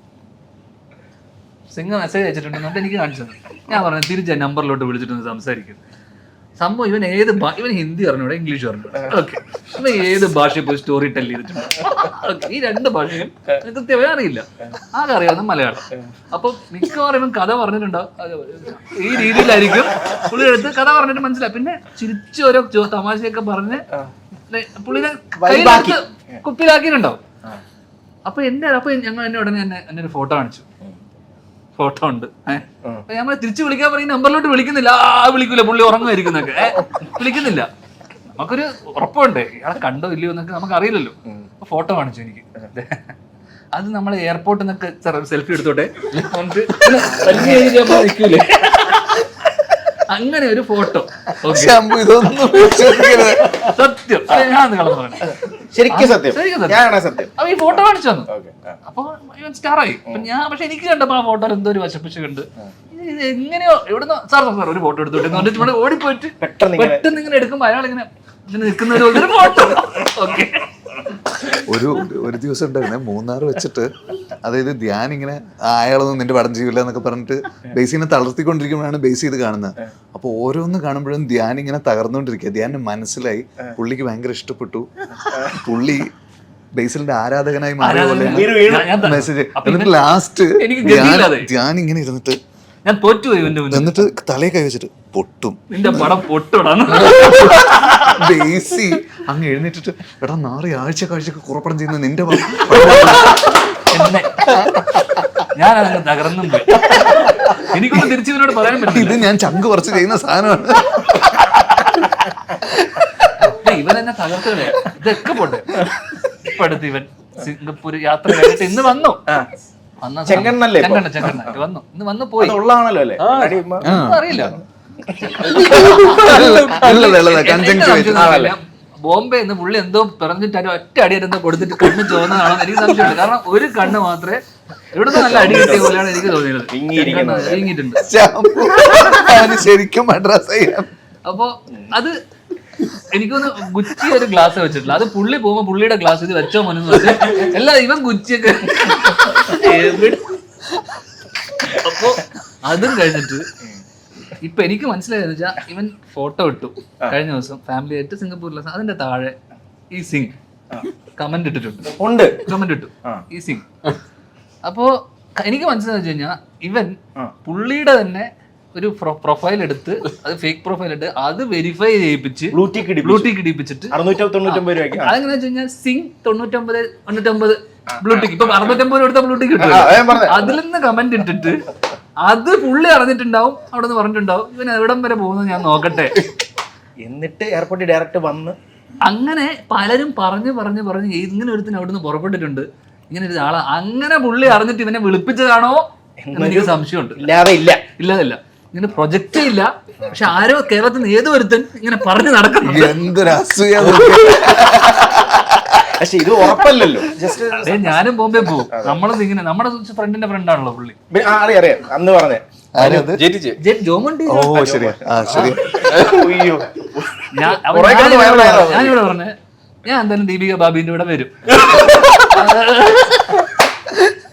Speaker 1: സിംഗ് മെസ്സേജ് അയച്ചിട്ടുണ്ടെന്ന് എനിക്ക് കാണിച്ചു തന്നെ. ഞാൻ പറഞ്ഞു തിരിച്ച നമ്പറിലോട്ട് വിളിച്ചിട്ടൊന്ന് സംസാരിക്കും. സംഭവം ഇവൻ ഇവൻ ഹിന്ദി അറിഞ്ഞൂടെ, ഇംഗ്ലീഷ് അറിഞ്ഞൂടെ. ഓക്കെ, ഇവൻ ഏത് ഭാഷയിൽ പോയി സ്റ്റോറി ടെൽ ചെയ്തിട്ടുണ്ട്. ഈ രണ്ട് ഭാഷയും കൃത്യമായി അറിയില്ല, ആകെ അറിയാവുന്ന മലയാളം. അപ്പൊ മിക്കവാറും ഇവൻ കഥ പറഞ്ഞിട്ടുണ്ടാവും, ഈ രീതിയിലായിരിക്കും പുള്ളി എടുത്ത് കഥ പറഞ്ഞിട്ട് മനസ്സിലായി. പിന്നെ ചിരിച്ച് ഓരോ തമാശയൊക്കെ പറഞ്ഞ് പുള്ളിനെ കുപ്പിയിലാക്കിയിട്ടുണ്ടാവും. അപ്പൊ ഞങ്ങൾ എന്നെ ഉടനെ എന്നെ ഒരു ഫോട്ടോ കാണിച്ചു. ഫോട്ടോ ഉണ്ട്. ഞമ്മളെ തിരിച്ചു വിളിക്കാൻ പറയും, നമ്പറിലോട്ട് വിളിക്കുന്നില്ല. വിളിക്കൂല, പുള്ളി ഉറങ്ങുമായിരിക്കുന്നൊക്കെ വിളിക്കുന്നില്ല. നമുക്കൊരു ഉറപ്പുണ്ട് ഇയാളെ കണ്ടോ ഇല്ലയോ എന്നൊക്കെ നമുക്ക് അറിയില്ലല്ലോ. ഫോട്ടോ കാണിച്ചു എനിക്ക്. അത് നമ്മളെ എയർപോർട്ടിൽ നിന്നൊക്കെ സെൽഫി എടുത്തോട്ടെ നിൽക്കൂലേ, അങ്ങനെ ഒരു ഫോട്ടോ. സത്യം, ഞാൻ
Speaker 4: ശരിക്കും സത്യം.
Speaker 1: അപ്പൊ ഈ ഫോട്ടോ കാണിച്ചു തന്നു. അപ്പൊ ഇവൻ സ്റ്റാറായി. ഞാൻ പക്ഷെ എനിക്ക് കണ്ടപ്പോ ആ ഫോട്ടോ എന്തോ ഒരു വശപ്പിച്ച് കണ്ട് എങ്ങനെയോ എവിടുന്ന് സാർ ഒരു ഫോട്ടോ എടുത്തോട്ടെ ഓടിപ്പോയിട്ട് പെട്ടെന്ന് ഇങ്ങനെ എടുക്കുമ്പോ അയാൾ ഇങ്ങനെ നിൽക്കുന്ന ഒരു ഫോട്ടോ. ഓക്കെ,
Speaker 2: ഒരു ദിവസം ഉണ്ടായിരുന്നേ മൂന്നാർ വെച്ചിട്ട്, അതായത് ധ്യാൻ ഇങ്ങനെ അയാളൊന്നും നിന്റെ പടം ചെയ്യില്ല എന്നൊക്കെ പറഞ്ഞിട്ട് ബേസിനെ തളർത്തിക്കൊണ്ടിരിക്കുമ്പോഴാണ് ബേസ് ചെയ്ത് കാണുന്നത്. അപ്പൊ ഓരോന്ന് കാണുമ്പോഴും ധ്യാൻ ഇങ്ങനെ തകർന്നുകൊണ്ടിരിക്കുക. ധ്യാന് മനസ്സിലായി പുള്ളിക്ക് ഭയങ്കര ഇഷ്ടപ്പെട്ടു, പുള്ളി ബേസിലിന്റെ ആരാധകനായി മാറിയ പോലെ മെസ്സേജ്. എന്നിട്ട് ലാസ്റ്റ് ധ്യാൻ ഇങ്ങനെ ഇരുന്നിട്ട്
Speaker 1: ഞാൻ തോറ്റുപോയി,
Speaker 2: എന്നിട്ട് തലയെ കൈ വെച്ചിട്ട് പൊട്ടും,
Speaker 1: നിന്റെ പടം പൊട്ടോടാണ്.
Speaker 2: ബേസി അങ്ങ് എഴുന്നേറ്റിട്ട് എടാ നാളെ ആഴ്ചക്ക് കുറപ്പടം ചെയ്യുന്ന നിന്റെ
Speaker 1: ഞാൻ അതിന് തകർന്നും പോയി. എനിക്കൊന്നും തിരിച്ചവരോട് പറയാൻ പറ്റില്ല,
Speaker 2: ഇത് ഞാൻ ചങ്ക് കുറച്ച് ചെയ്യുന്ന സാധനമാണ്.
Speaker 1: ഇവൻ എന്നെ തകർത്തേ. ഇതൊക്കെ പോട്ടെ, ഇപ്പൊ അടുത്ത് ഇവൻ സിംഗപ്പൂർ യാത്ര കഴിഞ്ഞിട്ട് ഇന്ന് വന്നു. ചെങ്കണ്ണ വന്നു, ഇന്ന് വന്നു പോയി.
Speaker 4: ഉള്ളതാണല്ലോ അല്ലേ,
Speaker 1: അറിയില്ല.
Speaker 2: അറിയില്ല.
Speaker 1: ബോംബെ എന്ന് പുള്ളി എന്തോ പറഞ്ഞിട്ട് ഒറ്റ അടി എന്തോ കൊടുത്തിട്ട് കണ്ണ് ചോന്നതാണോ എനിക്ക് സംശയമുണ്ട്. കാരണം ഒരു കണ്ണ് മാത്രമേ ഇവിടുന്ന് നല്ല അടി കിട്ടിയ പോലെയാണ് എനിക്ക് തോന്നിയത്. വീങ്ങിയിട്ടുണ്ട്
Speaker 2: ശരിക്കും മദ്രാസ്.
Speaker 1: അപ്പൊ അത് എനിക്കൊന്ന് ഗുച്ചി ഒരു ഗ്ലാസ് വെച്ചിട്ടില്ല. അത് പുള്ളി പോകുമ്പോ പുള്ളിയുടെ ഗ്ലാസ് ഇത് വെച്ചോ മോനെന്ന് വെച്ചാൽ എല്ലാ ഇവൻ ഗുച്ചിയൊക്കെ. അപ്പൊ അതും കഴിഞ്ഞിട്ട് ഇപ്പൊ എനിക്ക് മനസ്സിലായെന്ന് വെച്ചാൽ ഇവൻ ഫോട്ടോ ഇട്ടു കഴിഞ്ഞ ദിവസം ഫാമിലി ആയിട്ട് സിംഗപ്പൂരിലെ. അതിന്റെ താഴെ ഈ സിംഗ് കമന്റ് ഇട്ടു ഈ സിംഗ്. അപ്പോ എനിക്ക് മനസ്സിലായെന്ന് വെച്ച് കഴിഞ്ഞാൽ ഇവൻ പുള്ളിയുടെ തന്നെ ഒരു പ്രൊഫൈൽ എടുത്ത് അത് ഫേക്ക് പ്രൊഫൈൽ എടുത്ത് അത് വെരിഫൈ ചെയ്യിപ്പിച്ച്
Speaker 4: ബ്ലൂടിക്ക്
Speaker 1: ഇടിപ്പിച്ചിട്ട്
Speaker 4: 699 രൂപയ്ക്ക്
Speaker 1: അതെങ്ങനെ വെച്ച് കഴിഞ്ഞാൽ സിംഗ് 99 ബ്ലൂടിക്ക് ഇപ്പൊ 650 കൊടുത്ത ബ്ലൂടിക്ക്
Speaker 4: അതാ ഞാൻ പറഞ്ഞത്.
Speaker 1: അതിൽ നിന്ന് കമന്റ് ഇട്ടിട്ട് അത് പുള്ളി അറിഞ്ഞിട്ടുണ്ടാവും അവിടെ നിന്ന് പറഞ്ഞിട്ടുണ്ടാവും ഇവൻ എവിടം വരെ പോകുന്നത് ഞാൻ നോക്കട്ടെ
Speaker 4: എന്നിട്ട് എയർപോർട്ടിൽ ഡയറക്റ്റ് വന്ന്
Speaker 1: അങ്ങനെ പലരും പറഞ്ഞു ഇങ്ങനെ ഒരുത്തിന് അവിടെ നിന്ന് പുറപ്പെട്ടിട്ടുണ്ട് ഇങ്ങനെ ഒരു ആളെ അങ്ങനെ പുള്ളി അറിഞ്ഞിട്ട് ഇവനെ വിളിപ്പിച്ചതാണോ എന്ന് എനിക്ക് സംശയമുണ്ട്.
Speaker 4: ഇല്ലാതെ ഇല്ല.
Speaker 1: ഇല്ല ഇങ്ങനെ പ്രൊജക്റ്റേ ഇല്ല, പക്ഷെ ആരോ കേരളത്തിൽ നിന്ന് ഏതോ ഒരുത്തൻ ഇങ്ങനെ പറഞ്ഞു നടക്കുന്നു.
Speaker 2: എന്തൊരു അസൂയ.
Speaker 4: പക്ഷെ ഇത് ഉറപ്പല്ലല്ലോ. ജസ്റ്റ്
Speaker 1: ഞാനും ബോംബെ പോകും, നമ്മളത് ഇങ്ങനെ നമ്മുടെ ഫ്രണ്ടിന്റെ ഫ്രണ്ടാണല്ലോ പുള്ളി.
Speaker 4: അറിയാം അന്ന് പറഞ്ഞേ
Speaker 1: ജോമണ്ടി.
Speaker 2: ഓ ശരിയാ, ശരി.
Speaker 1: ഞാനിവിടെ പറഞ്ഞേ ഞാൻ എന്തായാലും ദീപിക ബാബിന്റെ കൂടെ വരും.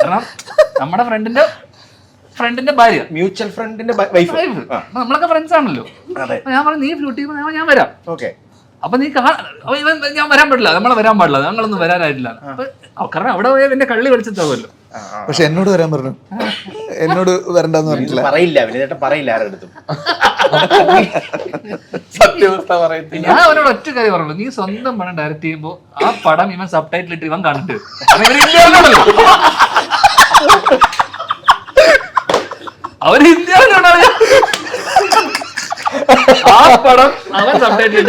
Speaker 1: കാരണം നമ്മുടെ ഫ്രണ്ടിന്റെ ഭാര്യ,
Speaker 4: മ്യൂച്വൽ ഫ്രണ്ടിന്റെ വൈഫ്,
Speaker 1: നമ്മളൊക്കെ ഫ്രണ്ട്സ് ആണല്ലോ. ഞാൻ പറഞ്ഞു നീ ഫ്ലൂട്ട് ചെയ്യുമ്പോൾ ഞാൻ വരാം.
Speaker 4: ഓക്കെ.
Speaker 1: അപ്പൊ നീ ഞാൻ വരാൻ പാടില്ല, നമ്മളെ വരാൻ പാടില്ല, ഞങ്ങളൊന്നും വരാനായിട്ടില്ല. കാരണം അവിടെ പോയ എന്റെ കള്ളി കളിച്ചിട്ടാവുമല്ലോ.
Speaker 2: പക്ഷെ എന്നോട് വരാൻ പറഞ്ഞു, എന്നോട് വരണ്ടെന്ന് പറഞ്ഞിട്ടില്ല.
Speaker 4: പറയില്ല വിനീതേട്ടൻ, പറയില്ല ആരുടെ അടുത്തും.
Speaker 5: സത്യാവസ്ഥ പറയത്തില്ല.
Speaker 1: ഞാൻ അവനോട് ഒറ്റ കാര്യം പറയുള്ളൂ, നീ സ്വന്തം പടം ഡയറക്ട് ചെയ്യുമ്പോ ആ പടം ഇവൻ സബ് ടൈറ്റിൽ ഇട്ട് ഇവൻ കണ്ടിട്ട് അവര് ഇന്ത്യയിലാണ് ആ പടം അവൻ സബ് ടൈറ്റിൽ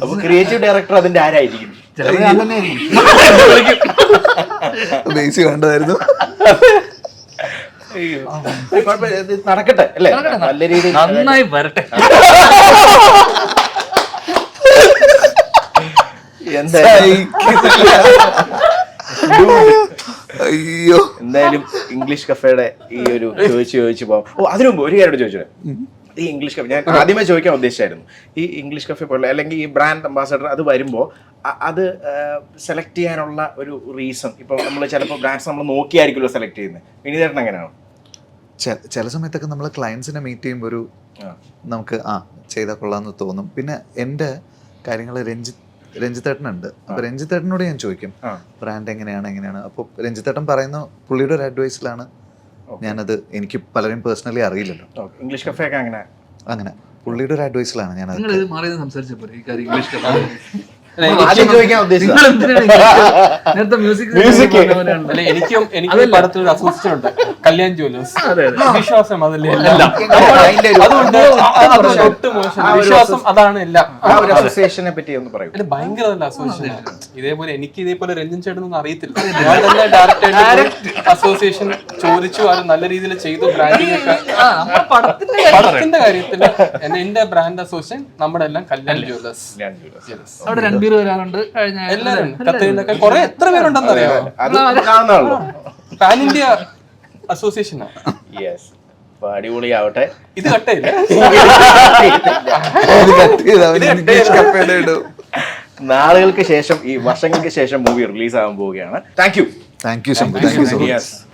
Speaker 4: അപ്പൊ ക്രിയേറ്റീവ് ഡയറക്ടർ അതിന്റെ ആരായിരിക്കും?
Speaker 1: ചിലപ്പോൾ ഞാൻ തന്നെ ആയിരിക്കും.
Speaker 2: ബേസി കണ്ടതായിരുന്നു.
Speaker 4: നടക്കട്ടെ അല്ലേ, നല്ല രീതിയിൽ
Speaker 1: നന്നായി വരട്ടെ.
Speaker 2: അയ്യോ.
Speaker 4: എന്തായാലും ഇംഗ്ലീഷ് കഫേയുടെ ഈ ഒരു ചോദിച്ചു പോവാം. ഓ അതിനു മുമ്പ് ഒരു കാര്യം ചോദിച്ചത്, ഈ ഇംഗ്ലീഷ് കഫേ ഞാൻ ആദ്യമേ ചോദിക്കാൻ ഉദ്ദേശിച്ചായിരുന്നു. ഈ ഇംഗ്ലീഷ് കഫേ പോലുള്ള അല്ലെങ്കിൽ ഈ ബ്രാൻഡ് അംബാസഡർ അത് വരുമ്പോൾ അത് സെലക്ട് ചെയ്യാനുള്ള ഒരു റീസൺ, ഇപ്പോൾ നമ്മൾ ചിലപ്പോൾ ബ്രാൻഡ്സ് നമ്മൾ നോക്കിയായിരിക്കുമല്ലോ സെലക്ട് ചെയ്യുന്നത്. വിനീതേട്ടൻ എങ്ങനെയാണ്?
Speaker 2: ചില സമയത്തൊക്കെ നമ്മൾ ക്ലയൻസിനെ മീറ്റ് ചെയ്യുമ്പോൾ ഒരു നമുക്ക് ചെയ്താൽ കൊള്ളാമെന്ന് തോന്നും. പിന്നെ എൻ്റെ കാര്യങ്ങൾ രഞ്ജിത്തേട്ടനുണ്ട്. അപ്പൊ രഞ്ജിത്തേട്ടനോട് ഞാൻ ചോദിക്കും ബ്രാൻഡ് എങ്ങനെയാണ്. അപ്പോൾ രഞ്ജിത്തേട്ടൻ പറയുന്ന പുള്ളിയുടെ ഒരു അഡ്വൈസിലാണ് ഞാനത്, എനിക്ക് പലരും പേഴ്സണലി അറിയില്ലല്ലോ.
Speaker 4: ഇംഗ്ലീഷ് കഫേ ഒക്കെ അങ്ങനെ
Speaker 2: പുള്ളിയുടെ ഒരു അഡ്വൈസിലാണ് ഞാനത്.
Speaker 1: നിങ്ങൾ ഇത് മാറി സംസാരിച്ചപ്പോൾ ഈ കാര്യം ഇംഗ്ലീഷ് കഫേ
Speaker 4: ആദ്യം ചോദിക്കാൻ ഉദ്ദേശിച്ചത്
Speaker 1: നേരത്തെ മ്യൂസിക്
Speaker 5: അല്ല, എനിക്കും പടത്തിലൊരു അസോസിയേഷൻ ഉണ്ട്, കല്യാൺ ജ്വല്ലേഴ്സ്. വിശ്വാസം അതല്ലേ അതുകൊണ്ട് ഒട്ടും മോശം വിശ്വാസം, അതാണ് എല്ലാം.
Speaker 4: അസോസിയേഷനെ പറ്റി ഒന്ന് പറയൂ.
Speaker 5: അല്ല, ഭയങ്കര നല്ല അസോസിയേഷൻ. ഇതേപോലെ എനിക്ക് ഇതേപോലെ രഞ്ജൻ ചേട്ടനൊന്നും അറിയത്തില്ല, ഞാൻ തന്നെ ഡയറക്റ്റ് അസോസിയേഷൻ ചോദിച്ചു, അത് നല്ല രീതിയിൽ ചെയ്തു. ബ്രാൻഡിങ് ഒക്കെ പടത്തിന്റെ കാര്യത്തിൽ എന്റെ ബ്രാൻഡ് അസോസിയേഷൻ നമ്മുടെ എല്ലാം കല്യാൺ ജ്വല്ലേഴ്സ്.
Speaker 1: അവിടെ രൺബീർ വരാനുണ്ട്, കഴിഞ്ഞ
Speaker 5: എല്ലാവരും ഖത്തറിലൊക്കെ കുറെ എത്ര പേരുണ്ടെന്ന് അറിയാമോ?
Speaker 4: കാണുന്നുള്ളൂ.
Speaker 5: പാൻ ഇന്ത്യ അസോസിയേഷനാണ്.
Speaker 4: യെസ്, അടിപൊളിയാവട്ടെ.
Speaker 5: ഇത് കട്ടയില്ല,
Speaker 4: നാളുകൾക്ക് ശേഷം, ഈ വർഷങ്ങൾക്ക് ശേഷം മൂവി റിലീസ് ആകാൻ പോവുകയാണ്. Thank you
Speaker 2: Shambhu. Thank you so much.